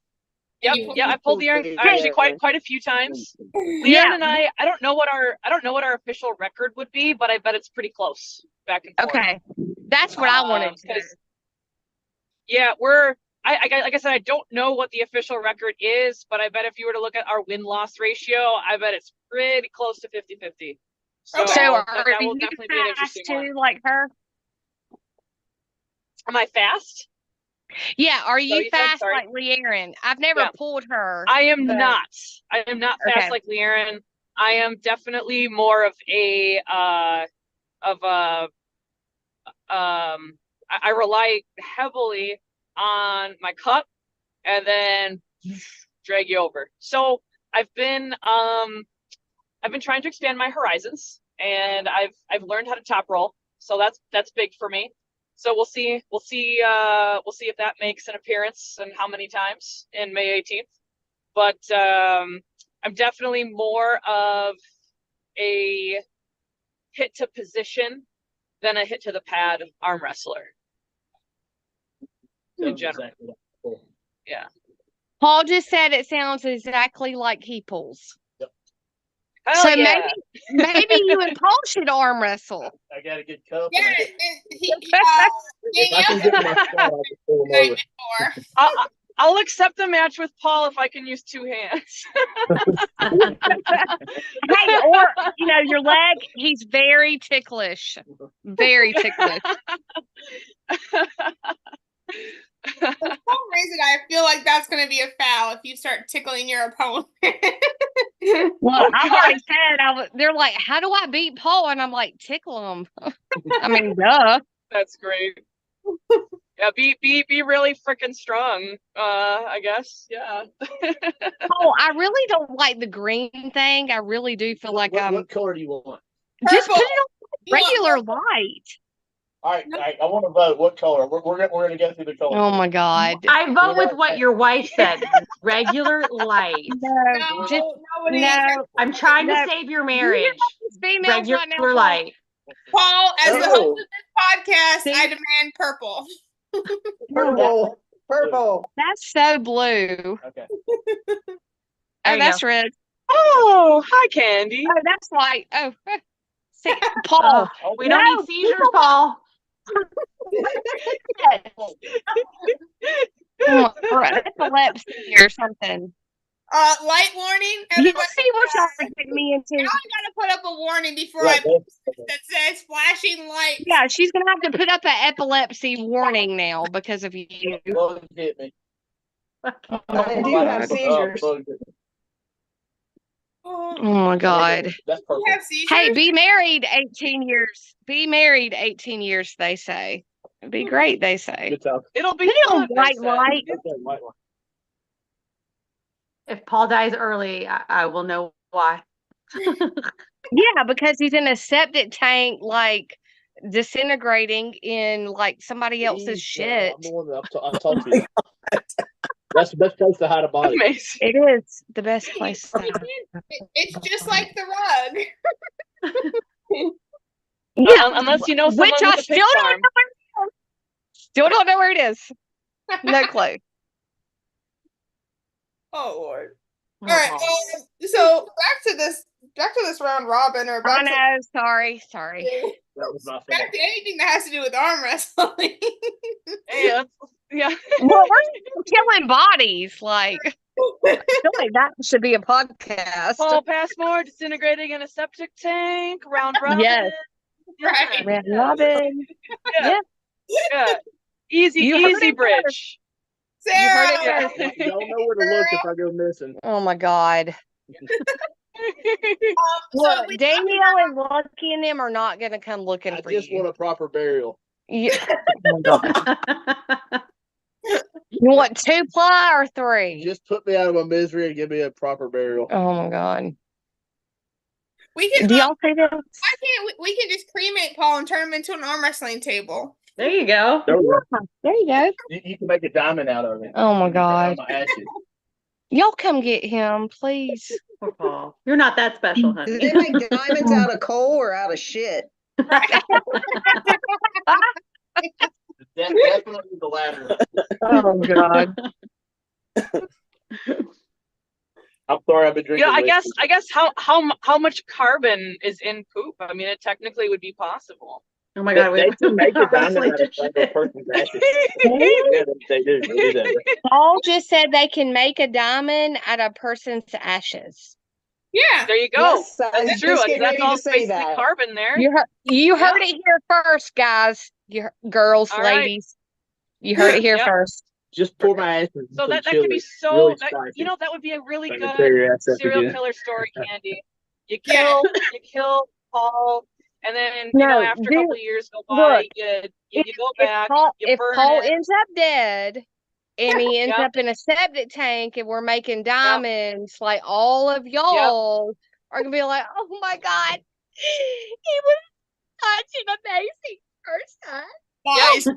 I pulled Leanne actually quite a few times. Leanne Yeah. and I don't know what our official record would be, but I bet it's pretty close back and forth. Okay. That's what I wanted to know. Yeah, like I said, I don't know what the official record is, but I bet if you were to look at our win-loss ratio, I bet it's pretty close to 50-50. So, So that will definitely be an interesting one. too, like her? Am I fast? Yeah, are you you said, fast sorry. like Leanne? I've never pulled her. I am but- not. I am not fast like Leanne. I am definitely more of a I rely heavily on my cut and then drag you over. So I've been trying to expand my horizons, and I've learned how to top roll. So that's big for me. So we'll see if that makes an appearance and how many times in May 18th. But I'm definitely more of a hit to position than a hit to the pad arm wrestler. In general. Yeah. Paul just said it sounds exactly like he pulls. Hell so yeah. maybe you and Paul should arm wrestle. I got a good cup. Yeah, If I can get my spot, I can pull him over. I'll accept the match with Paul if I can use 2 hands. Hey, or your leg. He's very ticklish. Very ticklish. For some reason, I feel like that's going to be a foul if you start tickling your opponent. Well, I've already said they're like, how do I beat Paul? And I'm like, tickle him. I mean, duh. That's great. Yeah, be really freaking strong. I guess. Yeah. Oh, I really don't like the green thing. I really do feel like what color do you want? just Purple. put it on regular light. All right, I want to vote. What color? We're gonna go through the colors. Oh my God. I vote with what your wife said. Regular light. No. I'm trying to save your marriage. Females right now, Regular light. Paul, as the host of this podcast, I demand purple. Purple. That's so blue. Okay. Oh, that's red. Oh, hi, Candy. Oh, that's white. Oh, see, Paul. We don't need seizures, Paul. Epilepsy or something. Light warning. You see what y'all are getting me into. Now I gotta put up a warning before I post that says flashing light. Yeah, she's gonna have to put up an epilepsy warning now because of you. Bug hit me. I do have seizures. Oh my God. That's You perfect. have seizures? Hey, be married 18 years. Be married 18 years, they say. It'd be great, they say. Good talk. It'll be Put it on fun, white they said. light. Okay, white one. If Paul dies early, I will know why. Yeah, because he's in a septic tank, like disintegrating in like somebody else's shit. I'm the one that I talked to you. That's the best place to hide a body. Amazing. It is the best place. It's just like the rug. Yeah, Unless you know someone which with I a pig still don't farm. know. Still don't know where it is. No clue. Oh Lord. Oh, All right. Paul. So back to this round robin, or I back to know. Sorry. That was my fault. back to anything that has to do with arm wrestling. Hey, yeah. Well, we're killing bodies. Like, I feel like that should be a podcast. Paul Passmore disintegrating in a septic tank. Round robin. Yes. Right. Red Robin. Yeah. Yeah. Easy You heard easy it bridge. You heard it Sarah. first. Y'all know where to look if I go missing. Oh my God. So Look, we Danielle and Lucky and them are not going to come looking I for just you. want a proper burial. Yeah. Oh my God. You want 2-ply or 3? Just put me out of my misery and give me a proper burial. Oh my God. we can. Do y'all see this? Why can't we can just cremate Paul and turn him into an arm wrestling table? There you go. There you go. You can make a diamond out of it. Oh my God. My ashes. Y'all come get him, please. Poor Paul. You're not that special, Do honey. they make diamonds out of coal or out of shit? Definitely the latter. Oh God. I'm sorry, I've been drinking. Yeah, I whiskey. guess how much carbon is in poop? I mean, it technically would be possible. Oh my God. They can make a diamond wrestling out of shit. a person's ashes. Yeah, they do. They do that. Paul just said they can make a diamond out of a person's ashes. Yeah. There you go. Yes, I was That's true. just getting That's ready all to say basically that. carbon there. You heard it here first, guys. Girls, All right. ladies. You heard it here Yep. first. Just pour my ashes. So in that chili. could be so really that, spicy. that would be a really So I can good tear your ass up serial again. killer story, Candy. You Yeah. kill Paul, and then No, after a dude, couple of years go by, you go back, you If burn Paul it. ends up dead and he ends Yep. up in a septic tank and we're making diamonds, like all of y'all are gonna be like, oh my God, he was such an amazing person. Guys,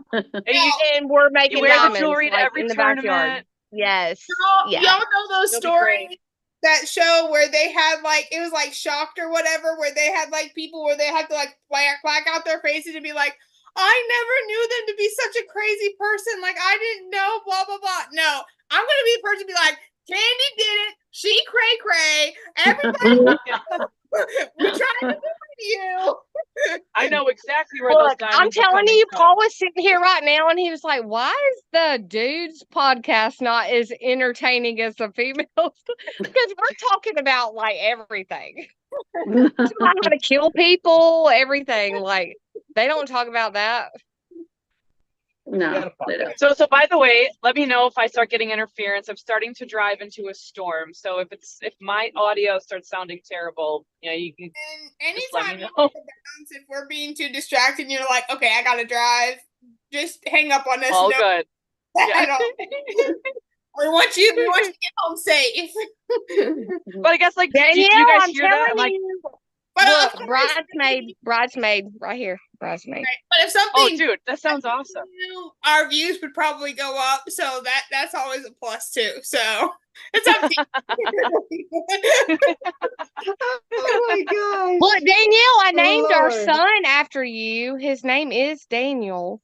And we're You making wear the diamonds jewelry to like every in the tournament. backyard. Yes. y'all know those It'll be stories great. that show where they had like it was like Shocked or whatever, where they had like people where they had to like black out their faces and be like, I never knew them to be such a crazy person. Like I didn't know, blah blah blah. No, I'm gonna be the person to be like, Candy did it. She cray. Everybody, we're trying to do you. I know exactly where those Look, I'm diamonds are telling coming you, from. Paul was sitting here right now and he was like, why is the dude's podcast not as entertaining as the females? Because we're talking about like everything. How to kill people, everything. Like they don't talk about that. No. They don't. So by the way, let me know if I start getting interference. I'm starting to drive into a storm, so if my audio starts sounding terrible, you can And just let anytime me you know. bounce, if we're being too distracted, and you're like, okay, I gotta drive. Just hang up on us. All No, good. I don't. We want you to get home safe. But I guess, like, do Danielle, you guys I'm hear that? telling Like, you. But Look, of course, bridesmaid, right here, bridesmaid. right. But if something, oh, dude, that sounds awesome. our views would probably go up. So that's always a plus too. So it's up to you. Oh my God. Look, Danielle, I named our Lord. son after you. His name is Daniel.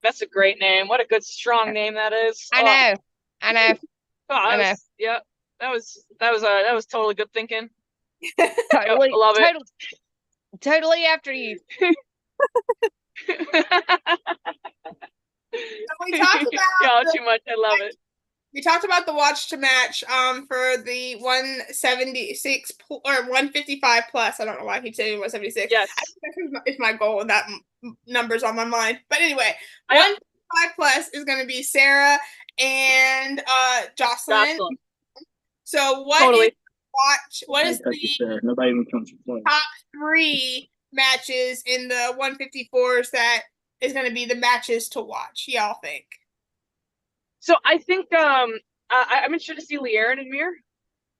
That's a great name. What a good, strong name that is. I know. I know. Yeah, that was totally good thinking. Totally, I love it. Totally after you. We talked about Y'all too much. I love it. We talked about the watch to match for the 176 or 155 plus. I don't know why I keep saying 176. Yes. I think that's my goal, and that number's on my mind. But anyway, 155 plus is going to be Sarah and Jocelyn. So what is the Nobody even comes to play. top 3 matches in the 154s that is going to be the matches to watch, y'all think? So I think I'm interested to see Leanne and Mir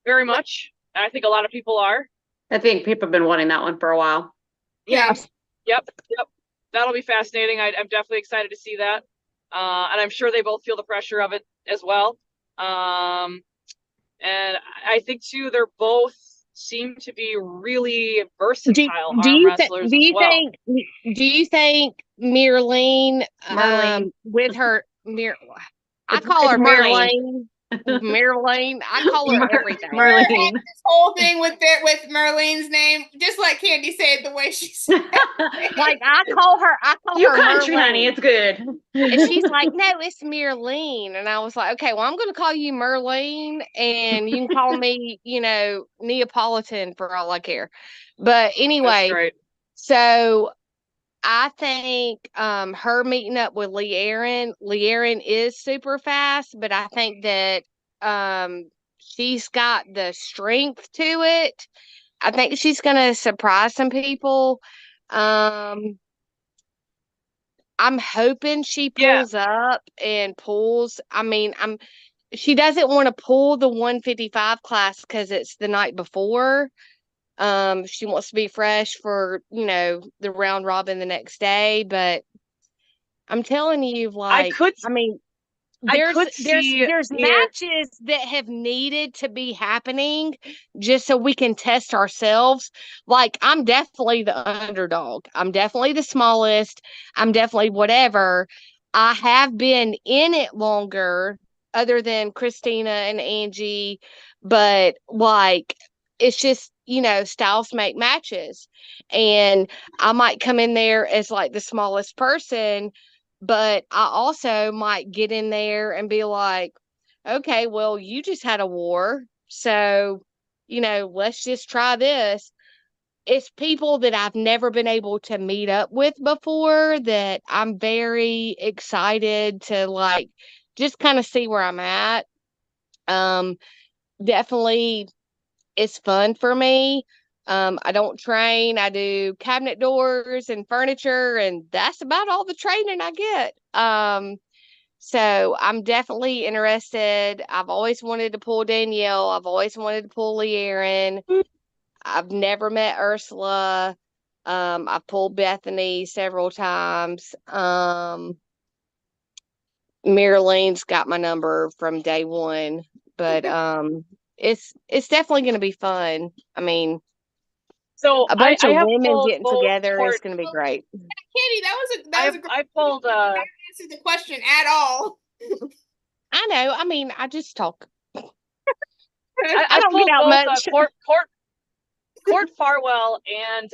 very much. And I think a lot of people are. I think people have been wanting that one for a while. Yeah. Yep. That'll be fascinating. I'm definitely excited to see that. And I'm sure they both feel the pressure of it as well. And I think too, they're both seem to be really Do, versatile do arm you wrestlers do as you well. think Mirleen Marlene. with her I It's call her Marlene. Marlene. I call her everything. Marlene. This whole thing with Merlene's name, just let Candy say it the way she said it. Like I call her You her country, Merlene. honey. It's good. And she's like, no, it's Mirleen. And I was like, okay, well, I'm going to call you Merlene and you can call me, Neapolitan for all I care. But That's anyway, great. so I think her meeting up with Lee Aaron is super fast, but I think that she's got the strength to it. I think she's going to surprise some people. I'm hoping she Yeah. pulls up and pulls. I mean, she doesn't want to pull the 155 class because it's the night before. She wants to be fresh for, the round robin the next day. But I'm telling you, I could see there's matches that have needed to be happening just so we can test ourselves. Like I'm definitely the underdog. I'm definitely the smallest. I'm definitely whatever. I have been in it longer other than Christina and Angie, but like it's just, styles make matches. And I might come in there as like the smallest person, but I also might get in there and be like, okay, well, you just had a war. So, let's just try this. It's people that I've never been able to meet up with before that I'm very excited to like just kind of see where I'm at. Um, Definitely it's fun for me. I don't train. I do cabinet doors and furniture, and that's about all the training I get. So I'm definitely interested. I've always wanted to pull Danielle. I've always wanted to pull Lee Aaron. I've never met Ursula. I've pulled Bethany several times. Marilene's got my number from day one, but it's definitely going to be fun. I mean, So a bunch I of have women pulled getting both together is court. going to be great. Candy, that was a great I pulled answer the question at all. I know. I mean, I just talk. I don't pulled get out both much. Court Farwell and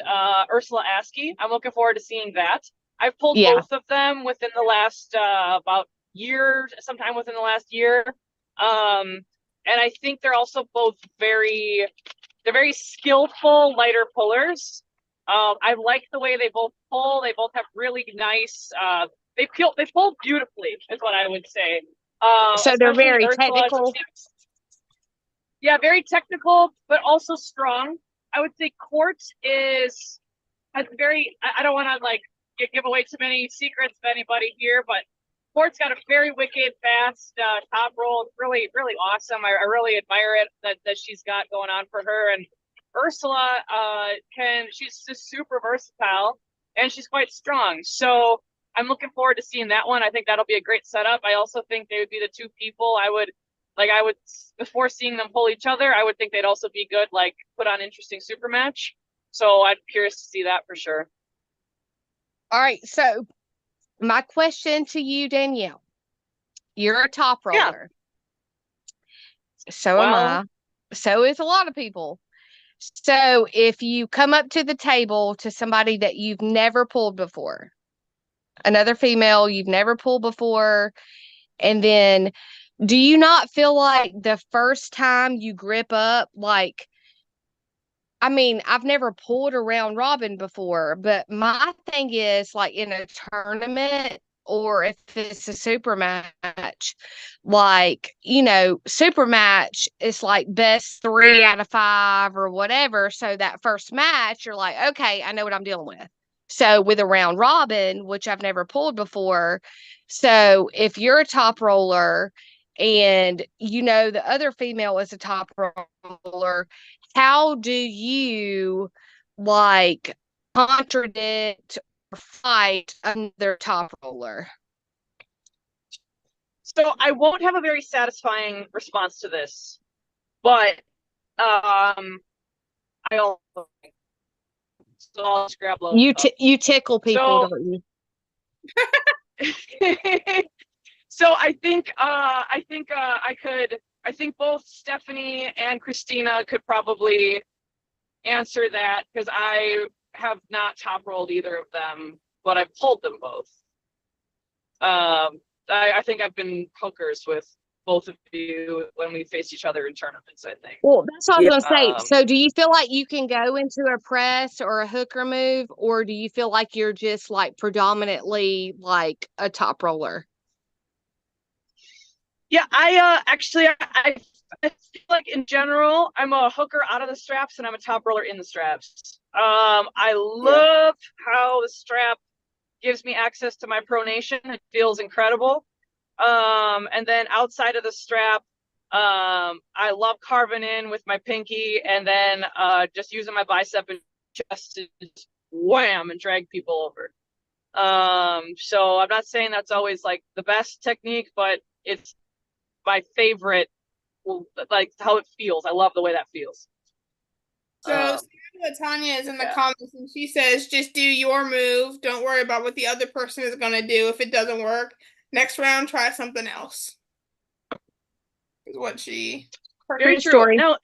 Ursula Askey. I'm looking forward to seeing that. I've pulled Yeah. both of them within the last about year, sometime within the last year. And I think they're also both very skillful lighter pullers. I like the way they both pull. They both have really nice. They pull beautifully, is what I would say. So they're Especially very Ursula. technical. Yeah, very technical, but also strong. I would say Court has very. I don't want to like give away too many secrets of anybody here, but Court's got a very wicked, fast top roll. It's really, really awesome. I really admire it that she's got going on for her. And Ursula, she's just super versatile and she's quite strong. So I'm looking forward to seeing that one. I think that'll be a great setup. I also think they would be the two people I would before seeing them pull each other, I would think they'd also be good, like put on interesting super match. So I'm curious to see that for sure. All right. So my question to you, Danielle, you're a top roller. Yeah. So am I. So is a lot of people. So if you come up to the table to somebody that you've never pulled before, another female you've never pulled before, and then do you not feel like the first time you grip up, like, I mean, I've never pulled a round robin before, but my thing is like in a tournament or if it's a super match, like, super match is like best 3 out of 5 or whatever. So that first match, you're like, okay, I know what I'm dealing with. So with a round robin, which I've never pulled before. So if you're a top roller and the other female is a top roller, how do you like contradict or fight another top roller? So I won't have a very satisfying response to this, but So I'll just grab low. You tickle people, So- don't you? So I think both Stephanie and Christina could probably answer that, because I have not top rolled either of them, but I've pulled them both. I think I've been hookers with both of you when we faced each other in tournaments, I think. Well, that's what I was gonna say. Um, So do you feel like you can go into a press or a hooker move, or do you feel like you're just like predominantly like a top roller? Yeah, I feel like in general, I'm a hooker out of the straps and I'm a top roller in the straps. I love how the strap gives me access to my pronation. It feels incredible. And then outside of the strap, I love carving in with my pinky and then just using my bicep and chest to just wham and drag people over. So I'm not saying that's always like the best technique, but it's my favorite, like how it feels. I love the way that feels. So Tanya is in the yeah. comments and she says, just do your move. Don't worry about what the other person is going to do. If it doesn't work, next round, try something else. Is what she. Very True true. story. No,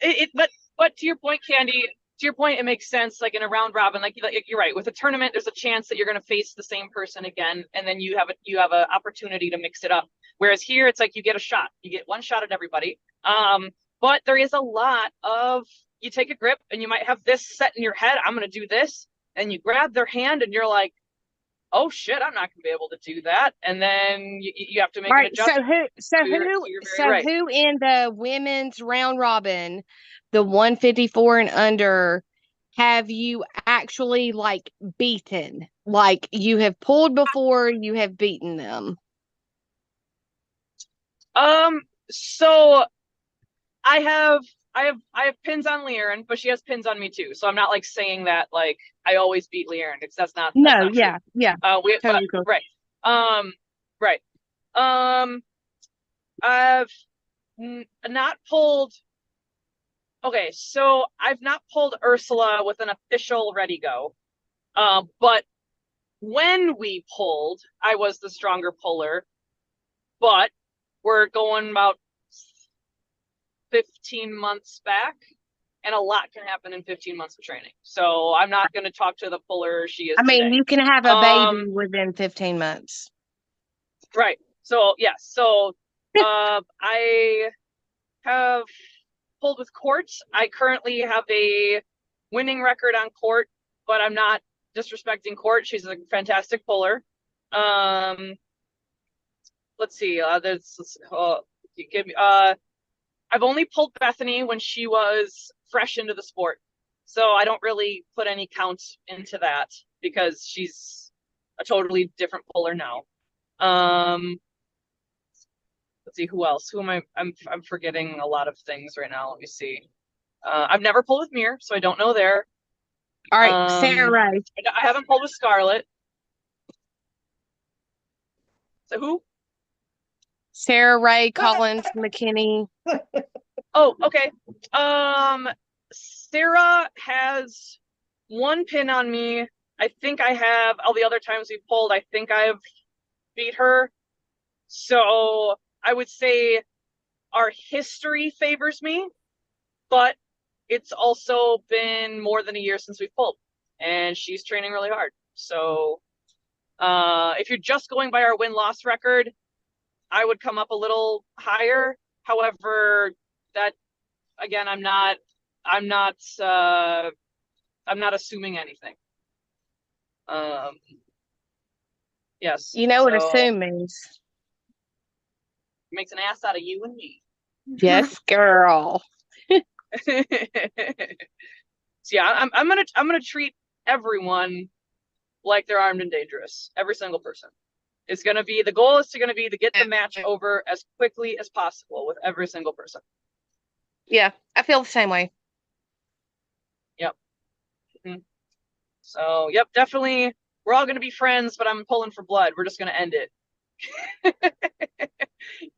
but to your point, Candy, to your point, it makes sense. Like in a round robin, like you're right. With a tournament, there's a chance that you're going to face the same person again, and then you have an opportunity to mix it up. Whereas here, it's like you get a shot. You get one shot at everybody. But there is a lot of, you take a grip and you might have this set in your head. I'm going to do this, and you grab their hand and you're like, oh shit, I'm not going to be able to do that. And then you have to make All an right. adjustment. Who in the women's round robin, the 154 and under, have you actually like beaten? Like you have pulled before, you have beaten them. So I have pins on Liaren, but she has pins on me too. So I'm not like saying that like I always beat Liaren. That's not true. Yeah. Totally cool. Right. Right. I've not pulled. Okay, so I've not pulled Ursula with an official ready go. But when we pulled, I was the stronger puller. But we're going about 15 months back, and a lot can happen in 15 months of training. So I'm not going to talk to the puller she is today. You can have a baby within 15 months. Right. So, yeah. So I have pulled with Court. I currently have a winning record on Court, but I'm not disrespecting Court. She's a fantastic puller. Let's see. I've only pulled Bethany when she was fresh into the sport. So I don't really put any count into that because she's a totally different puller now. Let's see, who else? Who am I? I'm forgetting a lot of things right now. Let me see. I've never pulled with Mir, so I don't know there. All right, Sarah Ray. I haven't pulled with Scarlet. So who? Sarah Ray, Collins, McKinney. Oh, okay. Sarah has one pin on me. I think I have all the other times we pulled. I think I've beat her. So I would say our history favors me, but it's also been more than a year since we've pulled, and she's training really hard. So if you're just going by our win-loss record, I would come up a little higher. However, that again, I'm not assuming anything. Yes. You know what assume means. Makes an ass out of you and me. Yes, girl. So yeah, I'm gonna treat everyone like they're armed and dangerous. Every single person. The goal is to get the match over as quickly as possible with every single person. Yeah, I feel the same way. Yep. Mm-hmm. So yep, definitely we're all gonna be friends, but I'm pulling for blood. We're just gonna end it.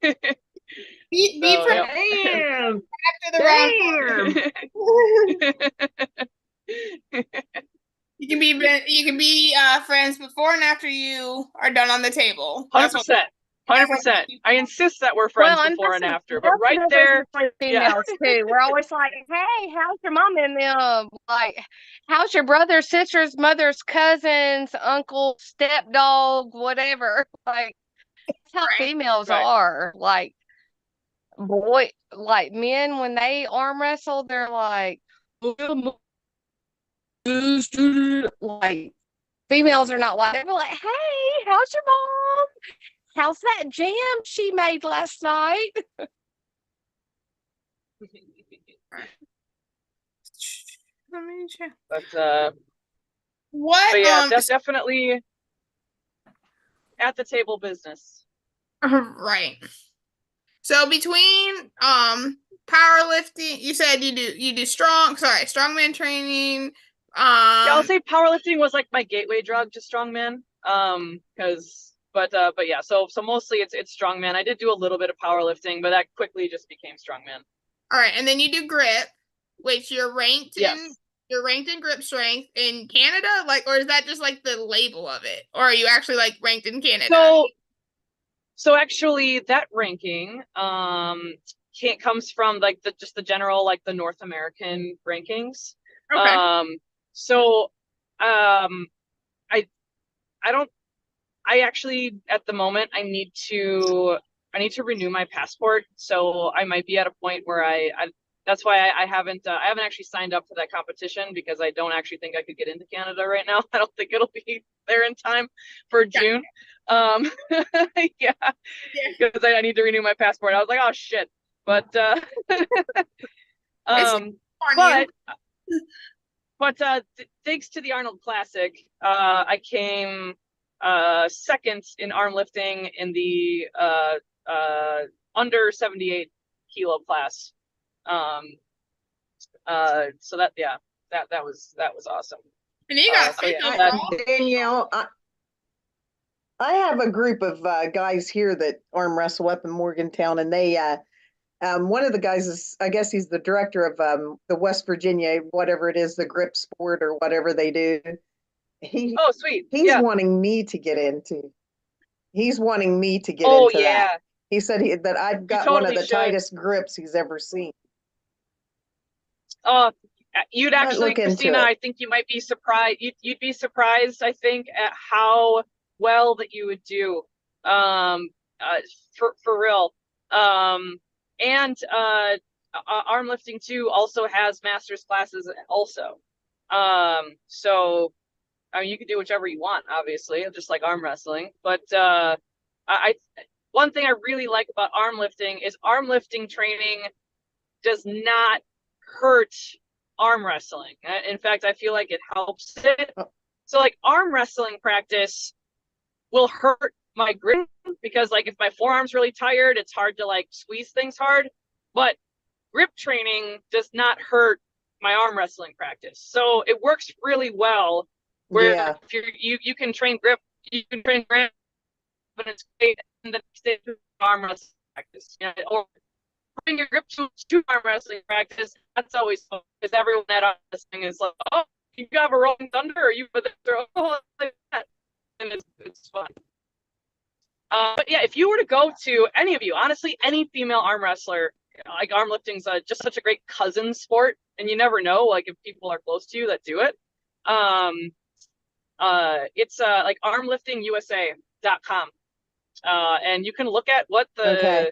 Be friends Damn. after the round. You can be friends before and after you are done on the table. 100%. 100%. I insist that we're friends before and after, but right there, females too. We're always like, "Hey, how's your mom and them? Like, how's your brother, sisters, mothers, cousins, uncle, stepdog, whatever?" Like, that's how females are. Like, men when they arm wrestle, they're like, like females are not like. They're like, "Hey, how's your mom? How's that jam she made last night?" Let me check. But yeah, that's definitely at the table business. Right. So between powerlifting, you said you do strongman training. Yeah, I'll say powerlifting was like my gateway drug to strongman. But yeah, so mostly it's strongman. I did do a little bit of powerlifting, but that quickly just became strongman. All right, and then you do grip, which you're ranked Yes. You're ranked in grip strength in Canada, like, or is that just like the label of it, or are you actually like ranked in Canada? So actually, that ranking comes from like the general like the North American rankings. Okay. I actually at the moment I need to renew my passport, so I might be at a point where that's why I haven't actually signed up for that competition, because I don't actually think I could get into Canada right now. I don't think it'll be there in time for June. Yeah, because I need to renew my passport. I was like, oh shit, but thanks to the Arnold Classic, I came second in arm lifting in the under 78 kilo class. So that was awesome. And you got Danielle, I have a group of guys here that arm wrestle up in Morgantown, and they one of the guys is, I guess he's the director of the West Virginia, whatever it is, the grip sport or whatever they do. Oh, sweet. He's wanting me to get into. He's wanting me to get into that. He said that I've got one of the tightest grips he's ever seen. You'd actually, Christina, I think you might be surprised. You'd be surprised, I think, at how well that you would do. For real. And arm lifting too also has master's classes also. So I mean, you can do whichever you want, obviously, just like arm wrestling. But one thing I really like about arm lifting is arm lifting training does not hurt arm wrestling. In fact, I feel like it helps it. So like arm wrestling practice will hurt my grip, because like if my forearm's really tired, it's hard to like squeeze things hard. But grip training does not hurt my arm wrestling practice. So it works really well where if you can train grip, you can train grip, but it's great, and then stay arm wrestling practice. Or bring your grip to arm wrestling practice. That's always fun, because everyone at arm wrestling is like, oh, you have a rolling thunder, or you throw like that, and it's fun. But yeah, if you were to go to any of you, honestly, any female arm wrestler, like arm lifting's just such a great cousin sport, and you never know, like if people are close to you that do it. It's like armliftingusa.com, and you can look at what all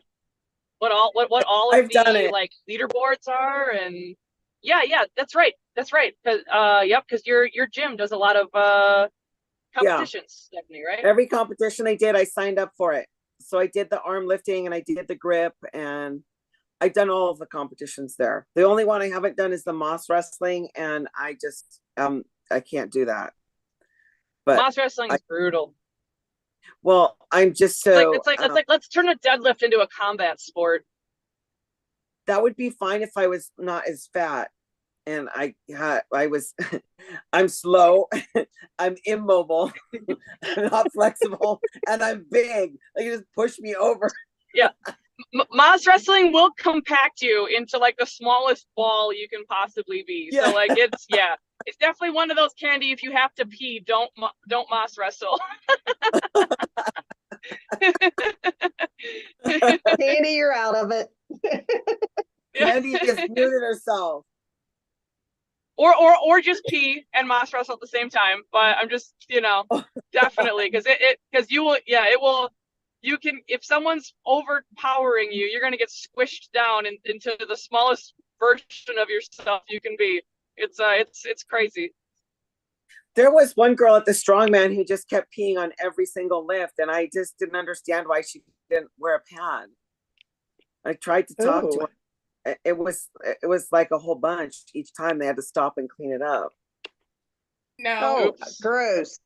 of the like leaderboards are, and yeah, that's right, because your gym does a lot of competitions, Stephanie, right? Every competition I did, I signed up for it. So I did the arm lifting and I did the grip, and I've done all of the competitions there. The only one I haven't done is the Moss wrestling, and I just I can't do that. But Moss wrestling is brutal. Well, I'm just so it's like let's turn a deadlift into a combat sport. That would be fine if I was not as fat. And I'm slow, I'm immobile, I'm not flexible, and I'm big. Like, you just push me over. Yeah. Moss wrestling will compact you into like the smallest ball you can possibly be. Yeah. So like It's definitely one of those, Candy. If you have to pee, don't moss wrestle. Candy, you're out of it. Candy just muted herself. Or just pee and moss wrestle at the same time. But I'm just, definitely, because you will, it will. You can, if someone's overpowering you, you're gonna get squished down into the smallest version of yourself you can be. It's crazy. There was one girl at the strongman who just kept peeing on every single lift, and I just didn't understand why she didn't wear a pad. I tried to talk to her. It was like a whole bunch. Each time they had to stop and clean it up. No. Oh, gross.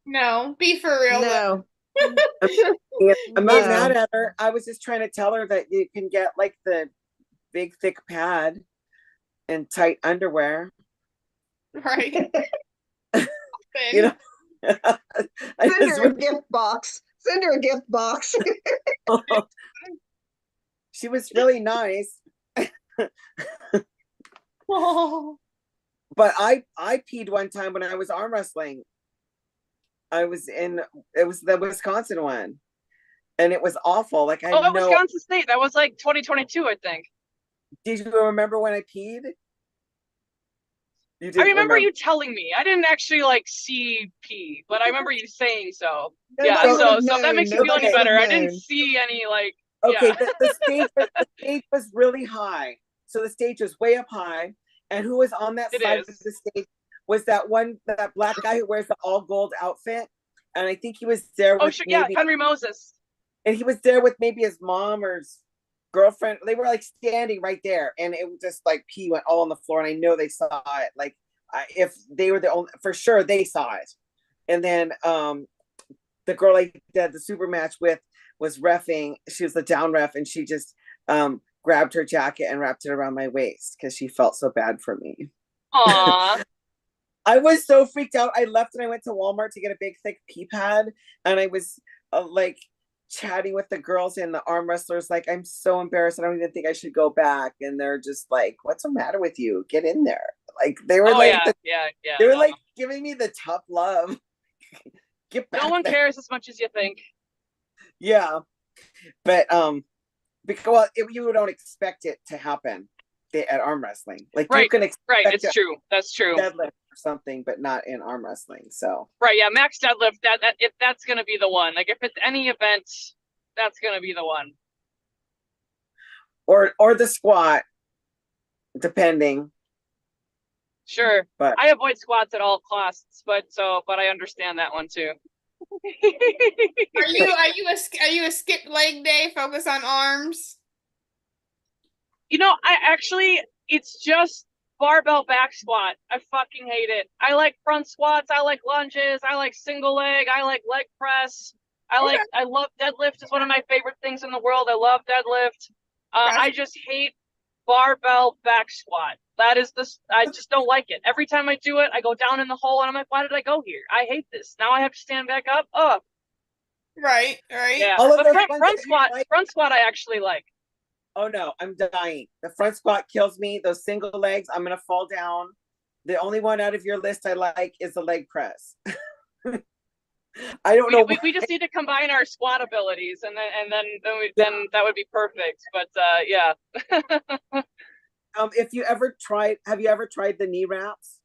No. Be for real. No. I'm not mad at her. I was just trying to tell her that you can get like the big thick pad and tight underwear. Right. Send her a gift box. Send her a gift box. She was really nice. But I peed one time when I was arm wrestling. It was the Wisconsin one, and it was awful. Like Wisconsin State. That was like 2022, I think. Did you remember when I peed? I remember you telling me. I didn't actually like see pee, but I remember you saying so. So that makes me feel any better. I didn't see any like. Okay, the stage was really high, so the stage was way up high, and who was on that side of the stage was that black guy who wears the all gold outfit, and I think he was there with Henry Moses, and he was there with maybe his mom or his girlfriend. They were like standing right there, and it was just like pee went all on the floor, and I know they saw it. Like if they were the only, for sure they saw it. And then the girl I did the super match with was reffing. She was the down ref, and she just grabbed her jacket and wrapped it around my waist because she felt so bad for me. Aww. I was so freaked out. I left and I went to Walmart to get a big thick pee pad, and I was like chatting with the girls and the arm wrestlers, like, I'm so embarrassed. I don't even think I should go back. And they're just like, what's the matter with you? Get in there. Like they were they were like giving me the tough love. Get back. No one cares as much as you think. Yeah. But because you don't expect it to happen at arm wrestling. Like you can expect it's true. That's true. Deadlift or something, but not in arm wrestling. So max deadlift, if that's gonna be the one. Like if it's any event, that's gonna be the one. Or the squat, depending. Sure. But I avoid squats at all costs, but I understand that one too. Are you a skip leg day, focus on arms? It's just barbell back squat. I fucking hate it. I like front squats. I like lunges. I like single leg. I like leg press. I love deadlift. It's one of my favorite things in the world. I love deadlift. I just hate barbell back squat. I just don't like it. Every time I do it, I go down in the hole and I'm like, why did I go here? I hate this. Now I have to stand back up. Oh. Right. Yeah. But front squat I actually like. Oh no, I'm dying. The front squat kills me. Those single legs, I'm gonna fall down. The only one out of your list I like is the leg press. I don't know. We just need to combine our squat abilities, and then that would be perfect. But yeah. Have you ever tried the knee wraps?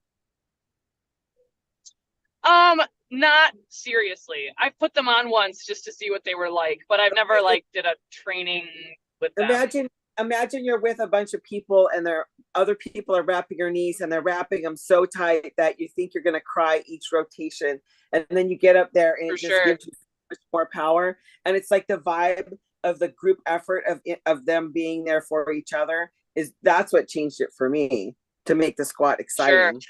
Not seriously. I put them on once just to see what they were like, but I've never did a training with them. Imagine you're with a bunch of people and other people are wrapping your knees and they're wrapping them so tight that you think you're going to cry each rotation. And then you get up there and gives you so much more power. And it's like the vibe of the group effort of them being there for each other that's what changed it for me to make the squat exciting.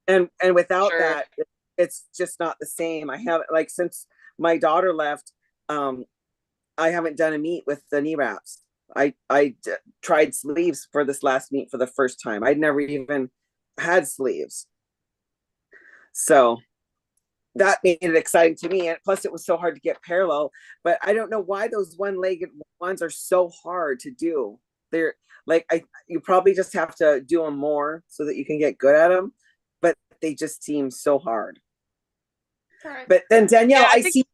And without that, it's just not the same. I haven't, since my daughter left, I haven't done a meet with the knee wraps. I tried sleeves for this last meet for the first time. I'd never even had sleeves. So that made it exciting to me. And plus it was so hard to get parallel, but I don't know why those one-legged ones are so hard to do. They're you probably just have to do them more so that you can get good at them. But they just seem so hard. Right. But then Danielle, Yeah, I see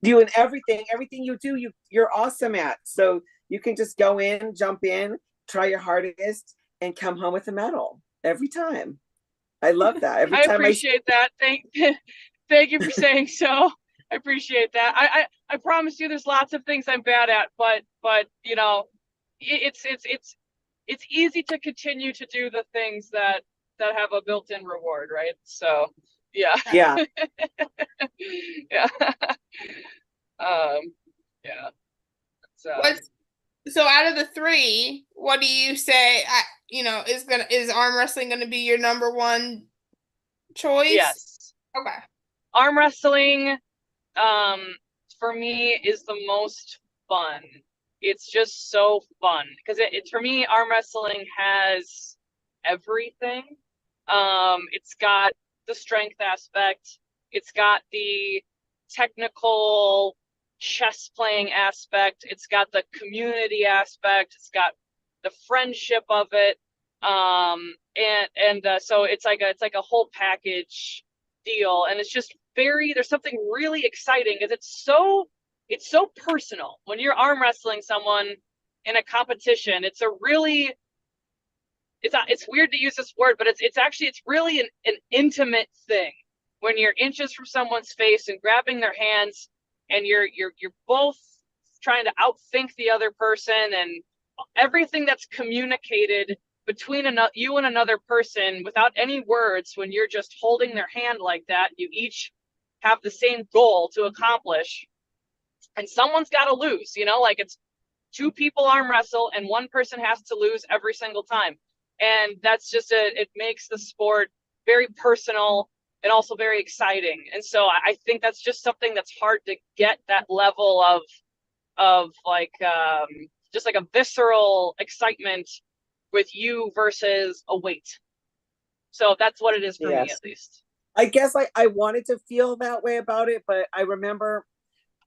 you in everything you do, you're awesome at. So you can just go in, jump in, try your hardest, and come home with a medal every time. I love that. Every I time appreciate that. Thank you for saying so. I appreciate that. I promise you, there's lots of things I'm bad at, but you know, it's easy to continue to do the things that have a built-in reward, right? So yeah. Yeah. Yeah. Yeah. So out of the three, what do you say? Is arm wrestling gonna be your number one choice? Yes. Okay. Arm wrestling, for me is the most fun. It's just so fun because it for me, arm wrestling has everything. It's got the strength aspect. It's got the technical chess playing aspect. It's got the community aspect. It's got the friendship of it. So it's like a whole package deal, and it's just there's something really exciting because it's so personal when you're arm wrestling someone in a competition. It's weird to use this word, but it's really an intimate thing when you're inches from someone's face and grabbing their hands, and you're both trying to outthink the other person, and everything that's communicated between you and another person without any words. When you're just holding their hand like that, you each have the same goal to accomplish, and someone's got to lose. Like, it's two people arm wrestle and one person has to lose every single time. And that's just it makes the sport very personal and also very exciting. And so I think that's just something that's hard to get, that level of like just like a visceral excitement with you versus a weight. So that's what it is for me, at least. I guess I wanted to feel that way about it, but I remember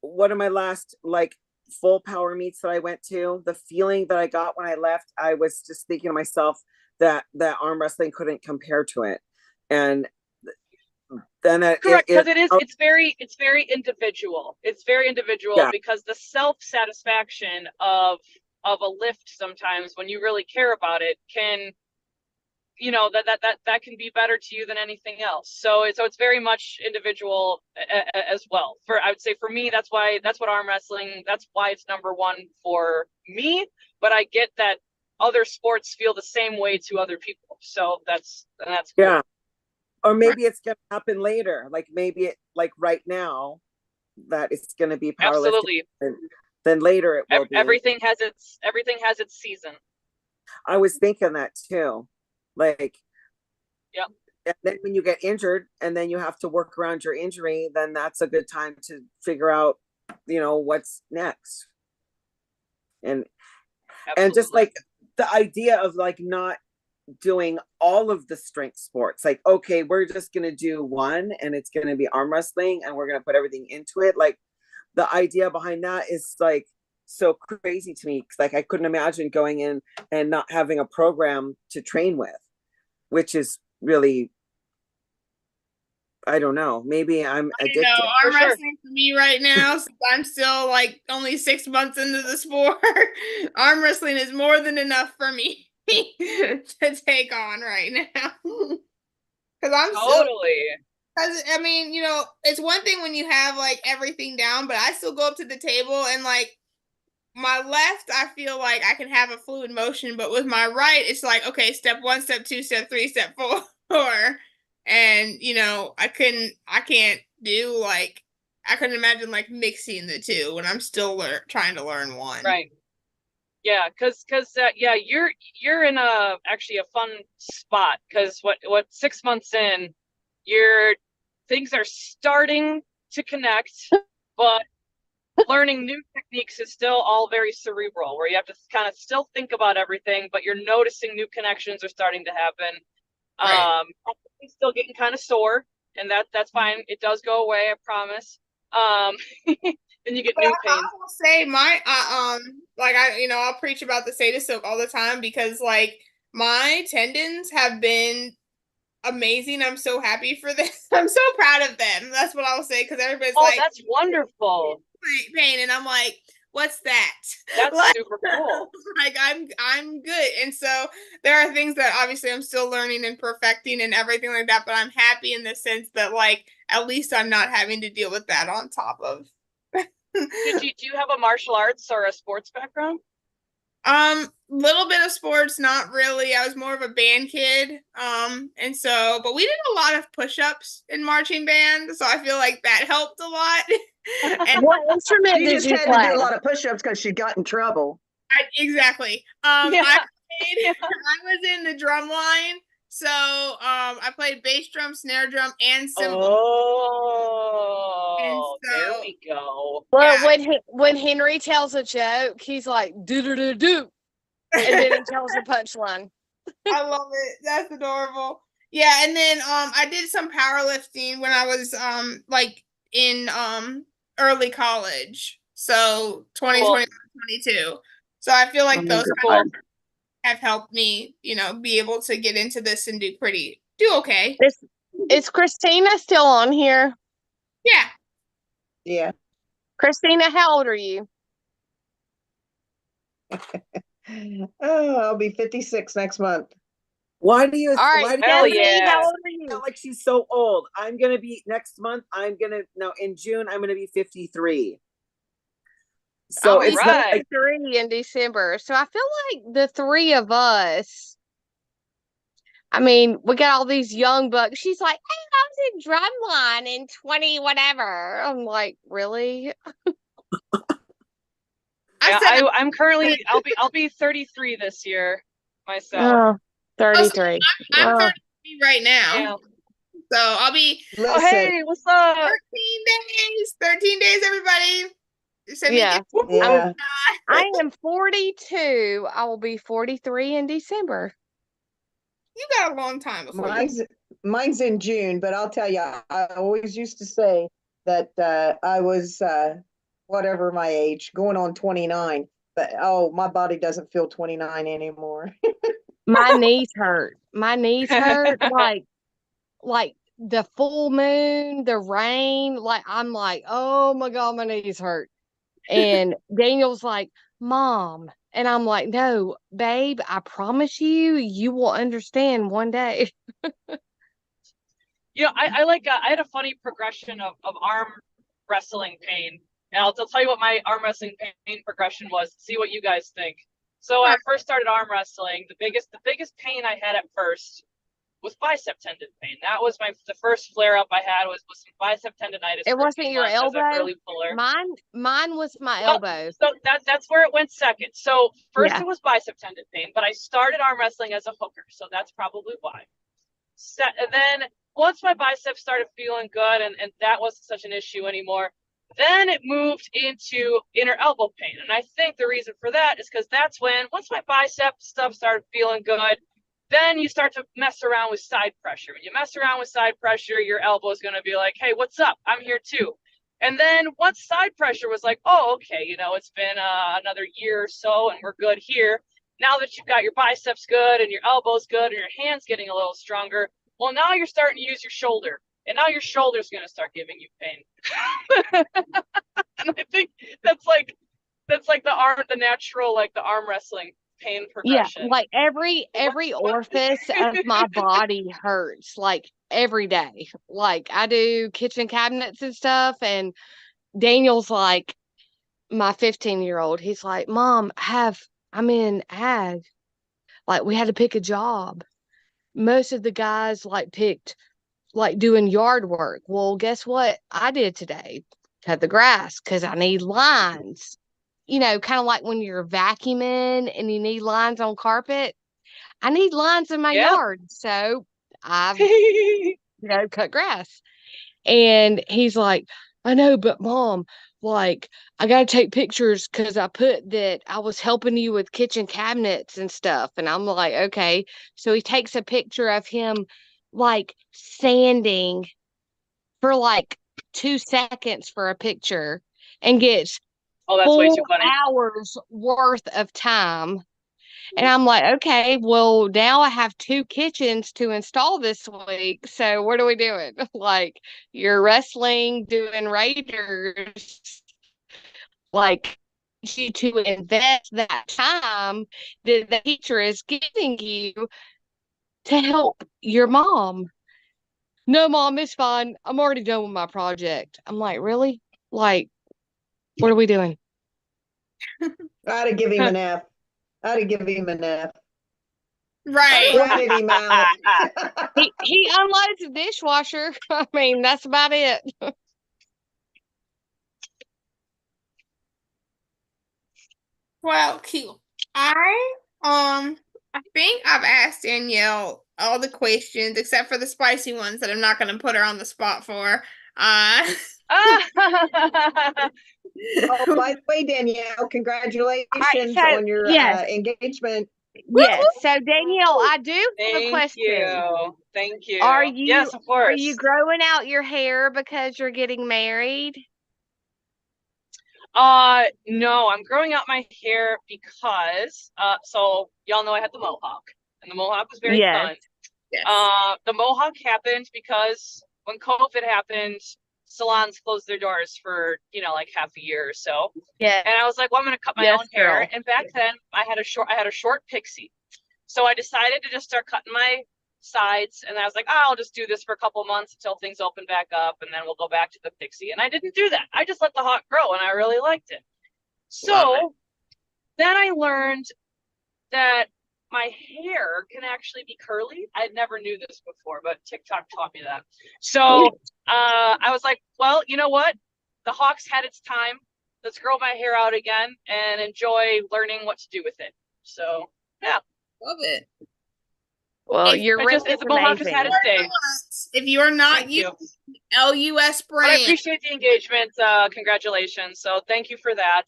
one of my last like full power meets that I went to, the feeling that I got when I left, I was just thinking to myself that arm wrestling couldn't compare to it. And then correct, because it's very individual. It's very individual, because the self-satisfaction of a lift sometimes, when you really care about it, can that can be better to you than anything else. So it's very much individual as well. I would say for me, that's what arm wrestling, that's why it's number one for me. But I get that other sports feel the same way to other people. So that's cool. Yeah. Or maybe it's gonna happen later. Like maybe it, like right now, that it's gonna be powerlifting. Absolutely. Then later it will be. Everything has its season. I was thinking that too. Like, yep. And then when you get injured and then you have to work around your injury, then that's a good time to figure out, what's next. And Absolutely. And just like the idea of like not doing all of the strength sports, like, okay, we're just gonna do one and it's gonna be arm wrestling and we're gonna put everything into it. Like, the idea behind that is like so crazy to me, because like I couldn't imagine going in and not having a program to train with, which is really, I don't know, maybe I'm addicted. Arm wrestling for me right now, since I'm still like only 6 months into the sport, arm wrestling is more than enough for me to take on right now. Because I'm totally. Because I mean, it's one thing when you have like everything down, but I still go up to the table and like my left, I feel like I can have a fluid motion, but with my right, it's like, okay, step 1, step 2, step 3, step 4. And, I can't do like, I couldn't imagine like mixing the two when I'm still trying to learn one. Right. Yeah, because you're in actually a fun spot, because what 6 months in, things are starting to connect, but learning new techniques is still all very cerebral, where you have to kind of still think about everything, but you're noticing new connections are starting to happen. Right. Still getting kind of sore, and that's fine. It does go away, I promise. Then you get new pain. I will say I'll preach about the Sata Silk all the time, because like my tendons have been amazing. I'm so happy for them. I'm so proud of them. That's what I'll say, because everybody's Oh, like, that's wonderful. pain, and I'm like, what's that? That's like, super cool. Like I'm good. And so there are things that obviously I'm still learning and perfecting and everything like that, but I'm happy in the sense that like at least I'm not having to deal with that on top of. Do you have a martial arts or a sports background? Little bit of sports, not really. I was more of a band kid. And so, but we did a lot of push-ups in marching band, so I feel like that helped a lot. And What instrument She did just you had to play? do a lot of push-ups because she got in trouble. exactly. Yeah. I was in the drum line. So I played bass drum, snare drum, and cymbal. Oh, there we go. Well, Yeah. when Henry tells a joke, he's like do do do do, and then he tells the punchline. I love it. That's adorable. Yeah, and then I did some powerlifting when I was like in early college. So 2021, 22. So I feel like those Cool. have helped me, be able to get into this and do okay. Is Christina still on here? Yeah. Yeah. Christina, how old are you? Oh, I'll be 56 next month. Why do you? All right, Why do hell you Stephanie, yeah. how old are you? feel like she's so old? I'm gonna be next month. No, in June I'm gonna be 53. So I'll be it's not like 53 in December. So I feel like the three of us. I mean, we got all these young bucks. She's like, "Hey, I was in drumline in 20 whatever." I'm like, really? I'm currently I'll be 33 this year myself. 33. I'm Oh. 33 right now. Yeah. So I'll be Oh, Listen, hey, what's up? 13 days. 13 days, everybody. Send me Yeah. gifts. yeah. I am 42. I will be 43 in December. You got a long time before you. Mine's in June, but I'll tell you, I always used to say that I was whatever my age, going on 29. But oh, my body doesn't feel 29 anymore. My knees hurt. My knees hurt like the full moon, the rain. Like I'm like, oh my God, my knees hurt. And Daniel's like, Mom. And I'm like, no, babe, I promise you will understand one day. I had a funny progression of arm wrestling pain. And I'll tell you what my arm wrestling pain progression was. See what you guys think. So when I first started arm wrestling, the biggest pain I had at first was bicep tendon pain. That was the first flare up I had was some bicep tendonitis. It wasn't your elbow. Mine was my elbow. So that's where it went second. So first Yeah. it was bicep tendon pain, but I started arm wrestling as a hooker, so that's probably why. And then once my biceps started feeling good and that wasn't such an issue anymore, then it moved into inner elbow pain. And I think the reason for that is because that's when, once my bicep stuff started feeling good, then you start to mess around with side pressure. When you mess around with side pressure, your elbow is going to be like, hey, what's up? I'm here too. And then once side pressure was like, oh, okay, it's been another year or so and we're good here. Now that you've got your biceps good and your elbows good and your hands getting a little stronger, well, now you're starting to use your shoulder. And now your shoulder's going to start giving you pain. And I think that's like the natural, like the arm wrestling pain progression. Yeah, like every orifice of my body hurts like every day. Like I do kitchen cabinets and stuff, and Daniel's like my 15-year-old. He's like, Mom, I'm in ag. Like we had to pick a job. Most of the guys picked doing yard work. Well, guess what I did today? Cut the grass because I need lines. Kind of like when you're vacuuming and you need lines on carpet. I need lines in my yard. So I've, cut grass. And he's like, I know, but Mom, I got to take pictures because I put that I was helping you with kitchen cabinets and stuff. And I'm like, okay. So he takes a picture of him sanding for 2 seconds for a picture and gets that's way too funny. 4 hours worth of time. And I'm like, okay, well, now I have 2 kitchens to install this week. So what are we doing? Like, you're wrestling, doing Raiders, like, you to invest that time that the teacher is giving you to help your mom. No, Mom, it's fine. I'm already done with my project. I'm like, really? Like, what are we doing? I'd give him an F. I'd give him an F. Right. Ratted him out. He unloads the dishwasher. I mean, that's about it. Well, cute. I think I've asked Danielle all the questions except for the spicy ones that I'm not going to put her on the spot for. Oh, by the way, Danielle, congratulations so, on your yes. engagement. Yes. So Danielle, I do have a Thank question. you. Thank you. Are you Yes, of course. Are you growing out your hair because you're getting married? No, I'm growing out my hair because so y'all know I had the mohawk, and the mohawk was very Yes. fun. Yes. The mohawk happened because when COVID happened, salons closed their doors for, like half a year or so. Yeah. And I was like, well, I'm going to cut my Yes, own hair. girl. And back then I had a short pixie. So I decided to just start cutting my sides, and I was like, I'll just do this for a couple months until things open back up, and then we'll go back to the pixie. And I didn't do that. I just let the hawk grow, and I really liked it. So then I learned that my hair can actually be curly. I never knew this before, but TikTok taught me that. So I was like, well, you know what? The hawk's had its time. Let's grow my hair out again and enjoy learning what to do with it. So yeah. Love it. Well, If- your I rip just, is the mohawk has amazing. had its day. If you are not Thank you. LUS But I brand, appreciate the engagement. Congratulations. So thank you for that.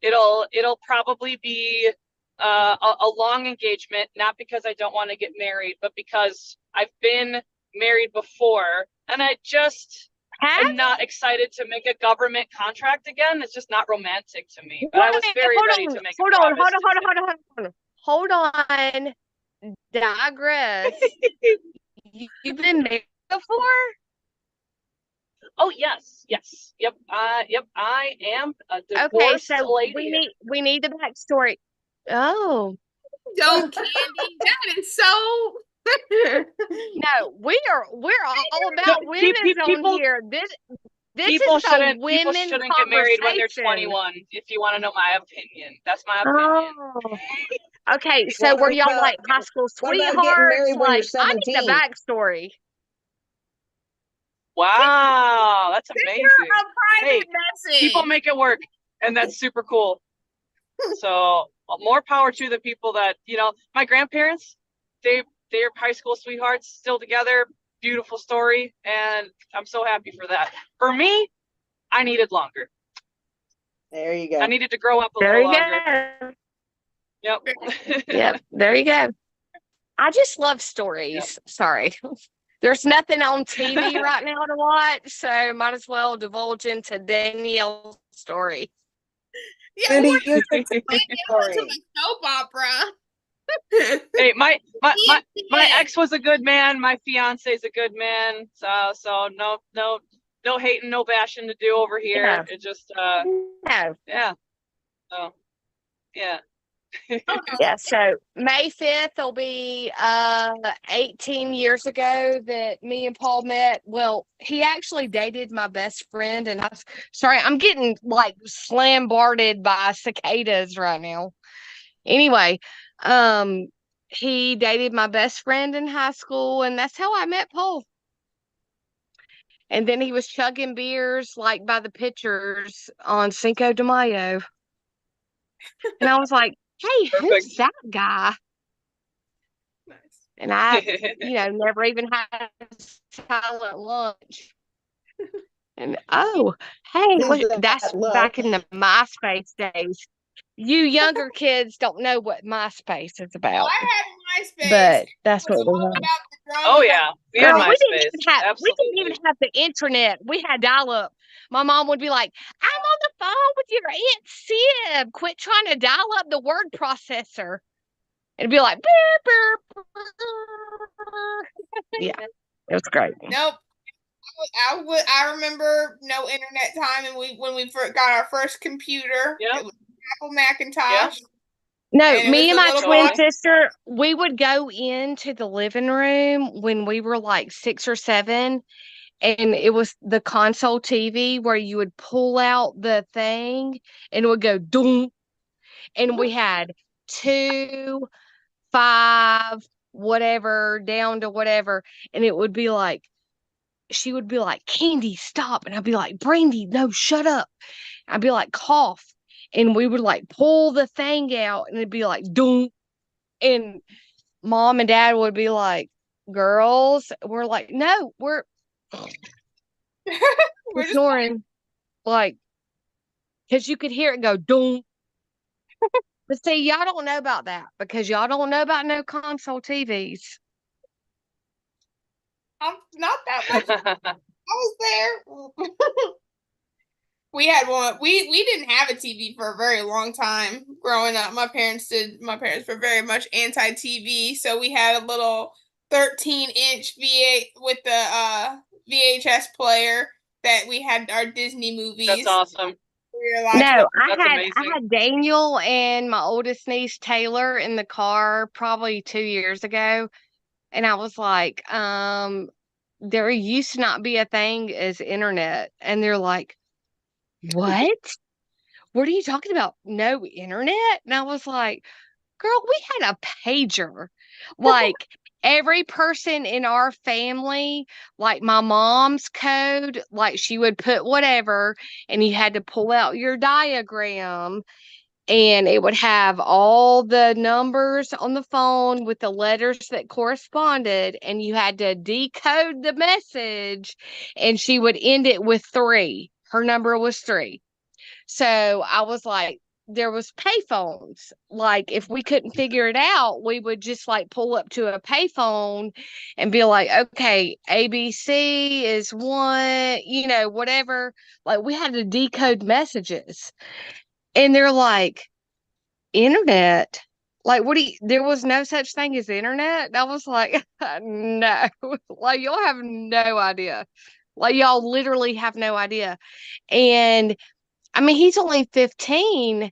It'll probably be a long engagement, not because I don't want to get married, but because I've been married before, and I just am not excited to make a government contract again. It's just not romantic to me. But I was very ready to make a promise. Hold on. Digress. You've been married before? Oh yes, yes, yep, yep. I am a Okay, divorced so lady. we need the backstory. Oh. don't Candy. That is so. No, we're all about women people- on here. This People is a shouldn't women get married when they're conversation. 21. If you want to know my opinion, that's my opinion. Oh. Okay, so What were y'all about- like high school what about sweethearts? getting married when you're Like, I need the 17? backstory. Wow, that's amazing. A private Hey, message. people make it work, and that's super cool. So more power to the people that, my grandparents, they're high school sweethearts, still together. Beautiful story, and I'm so happy for that. For me, I needed longer. There you go. I needed to grow up a There little you longer. go. Yep. Yep, there you go. I just love stories. Yep. Sorry. There's nothing on TV right now to watch, so might as well divulge into Danielle's story. Yeah, Cindy, we're you should into a soap opera. Hey, my ex was a good man. My fiance's a good man. So no hating, no bashing to do over here. Yeah. It just No. yeah. So yeah. Yeah, so May 5th will be 18 years ago that me and Paul met. Well, he actually dated my best friend, and sorry, I'm getting like slambarded by cicadas right now. Anyway, he dated my best friend in high school, and that's how I met Paul. And then he was chugging beers like by the pictures on Cinco de Mayo. And I was like, hey, who's that guy? Nice. And I, never even had silent lunch. And hey, that's back in the MySpace days. You younger kids don't know what MySpace is about. Well, I had MySpace. But that's It was what we all had. about the drama. Oh yeah. We had Girl, we MySpace. didn't even have the internet. We had dial-up. My mom would be like, I'm on the phone with your Aunt Sib. Quit trying to dial up the word processor. It'd be like, beep, beep, yeah, it was great. Nope. I remember no internet time, and when we got our first computer, it was Apple Macintosh. No, me and my twin box. sister, we would go into the living room when we were like 6 or 7, and it was the console TV where you would pull out the thing and it would go doom. And we had 2, 5, whatever, down to whatever. And it would be like, she would be like, Candy, stop. And I'd be like, Brandy, no, shut up. I'd be like, cough. And we would like pull the thing out and it'd be like, doom. And mom and dad would be like, girls, we're like, no, we're snoring. Like, because you could hear it go, doom. But see, y'all don't know about that because y'all don't know about no console TVs. I'm not that much. I was there. We had one. We didn't have a TV for a very long time growing up. My parents were very much anti-TV, so we had a little 13-inch V8 with the VHS player that we had our Disney movies. That's awesome. No, I had Daniel and my oldest niece Taylor in the car probably 2 years ago, and I was like, there used to not be a thing as internet, and they're like, what? What are you talking about? No internet? And I was like, girl, we had a pager. Like every person in our family, like my mom's code, like she would put whatever, and you had to pull out your diagram, and it would have all the numbers on the phone with the letters that corresponded, and you had to decode the message, and she would end it with 3. Her number was 3. So I was like, there was payphones. Like if we couldn't figure it out, we would just like pull up to a payphone and be like, okay, ABC is 1, whatever. Like we had to decode messages. And they're like, internet? Like, there was no such thing as internet? And I was like, no. Like, y'all have no idea. Like, y'all literally have no idea. And I mean, he's only 15.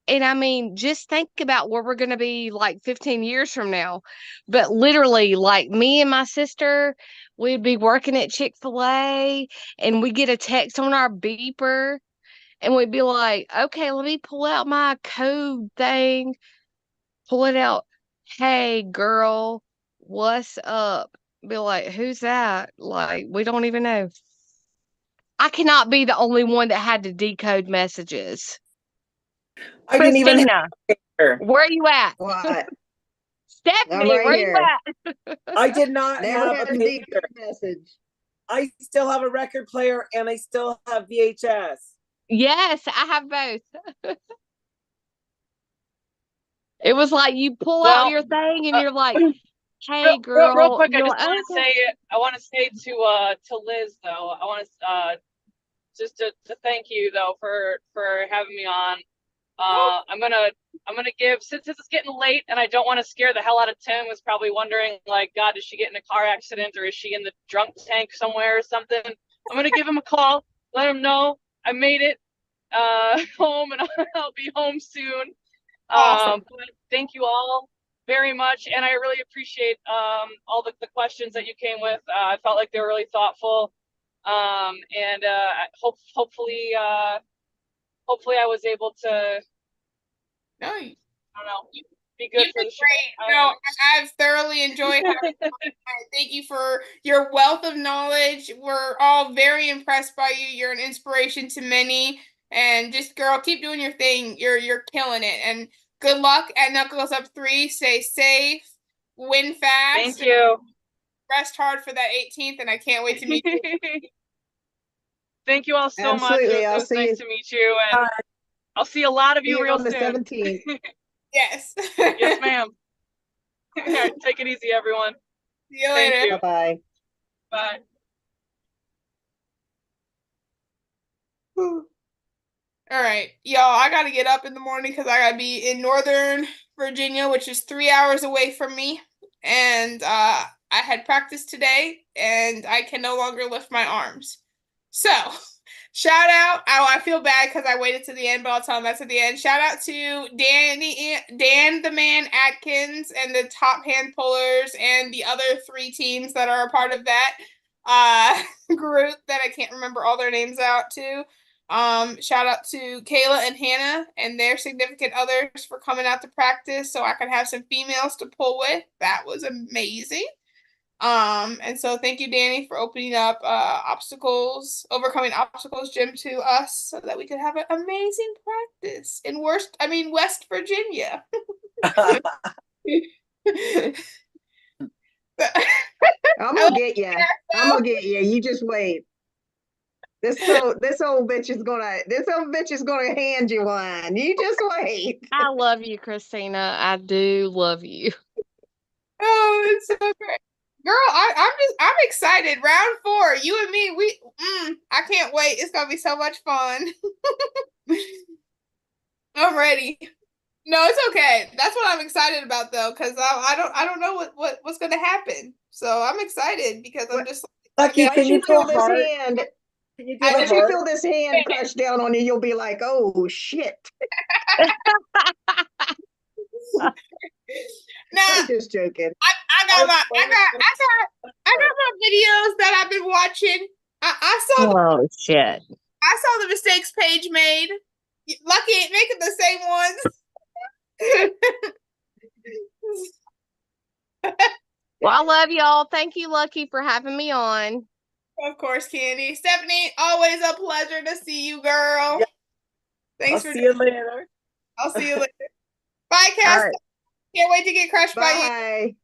And I mean, just think about where we're going to be like 15 years from now. But literally, like me and my sister, we'd be working at Chick-fil-A and we get a text on our beeper and we'd be like, okay, let me pull out my code thing, pull it out. Hey, girl, what's up? Be like, who's that? Like, we don't even know. I cannot be the only one that had to decode messages. I didn't even where are you at? What? Stephanie, right where here. you at? I did not Never have had a pager. message. I still have a record player and I still have VHS. Yes, I have both. It was like you pull out your thing and you're like, hey girl. Real quick, I just like, want to say I want to say to Liz though, I want to just to thank you though for having me on. I'm gonna give, since it's getting late and I don't want to scare the hell out of Tim, who's probably wondering like, God, did she get in a car accident or is she in the drunk tank somewhere or something? I'm gonna give him a call, let him know I made it home and I'll be home soon. Awesome. But thank you all very much, and I really appreciate all the questions that you came with. I felt like they were really thoughtful, and hopefully I was able to. No, I don't know. Be good for the show. Great. No, I've thoroughly enjoyed having you. Thank you for your wealth of knowledge. We're all very impressed by you. You're an inspiration to many. And just, girl, keep doing your thing. You're killing it. And good luck at Knuckles Up 3. Stay safe. Win fast. Thank you. Rest hard for that 18th, and I can't wait to meet you. Thank you all so Absolutely. much. It was nice to meet you, and I'll see a lot of you real soon. On the 17th. Yes. Yes, ma'am. All right, take it easy, everyone. See you later. Bye-bye. Bye. All right, y'all, I gotta get up in the morning because I gotta be in Northern Virginia, which is 3 hours away from me. And I had practice today and I can no longer lift my arms. So, shout out. Oh, I feel bad because I waited to the end, but I'll tell them that's at the end. Shout out to Dan the Man Atkins and the top hand pullers and the other 3 teams that are a part of that group that I can't remember all their names out to. Shout out to Kayla and Hannah and their significant others for coming out to practice so I could have some females to pull with. That was amazing. And so thank you, Danny, for opening up overcoming obstacles gym to us so that we could have an amazing practice in West Virginia. I'm gonna get you. I'm gonna get you. You just wait. This old bitch is gonna hand you one. You just wait. I love you, Christina. I do love you. Oh, it's so great. Girl, I'm excited. Round 4, you and me, I can't wait. It's gonna be so much fun. I'm ready. No, it's okay. That's what I'm excited about though, because I don't know what's gonna happen. So I'm excited because I'm just Lucky, Once can you you do feel a this heart? hand, Can you do the once you heart? feel this hand crush down on you, you'll be like, "Oh shit!" Now I'm just joking. I got my videos that I've been watching. Oh shit. I saw the mistakes Paige made. Lucky ain't making the same ones. Well, I love y'all. Thank you, Lucky, for having me on. Of course, Candy. Stephanie, always a pleasure to see you, girl. Yeah. Thanks I'll for see you later. I'll see you later. Bye, Cass. All right. Can't wait to get crushed by you. Bye.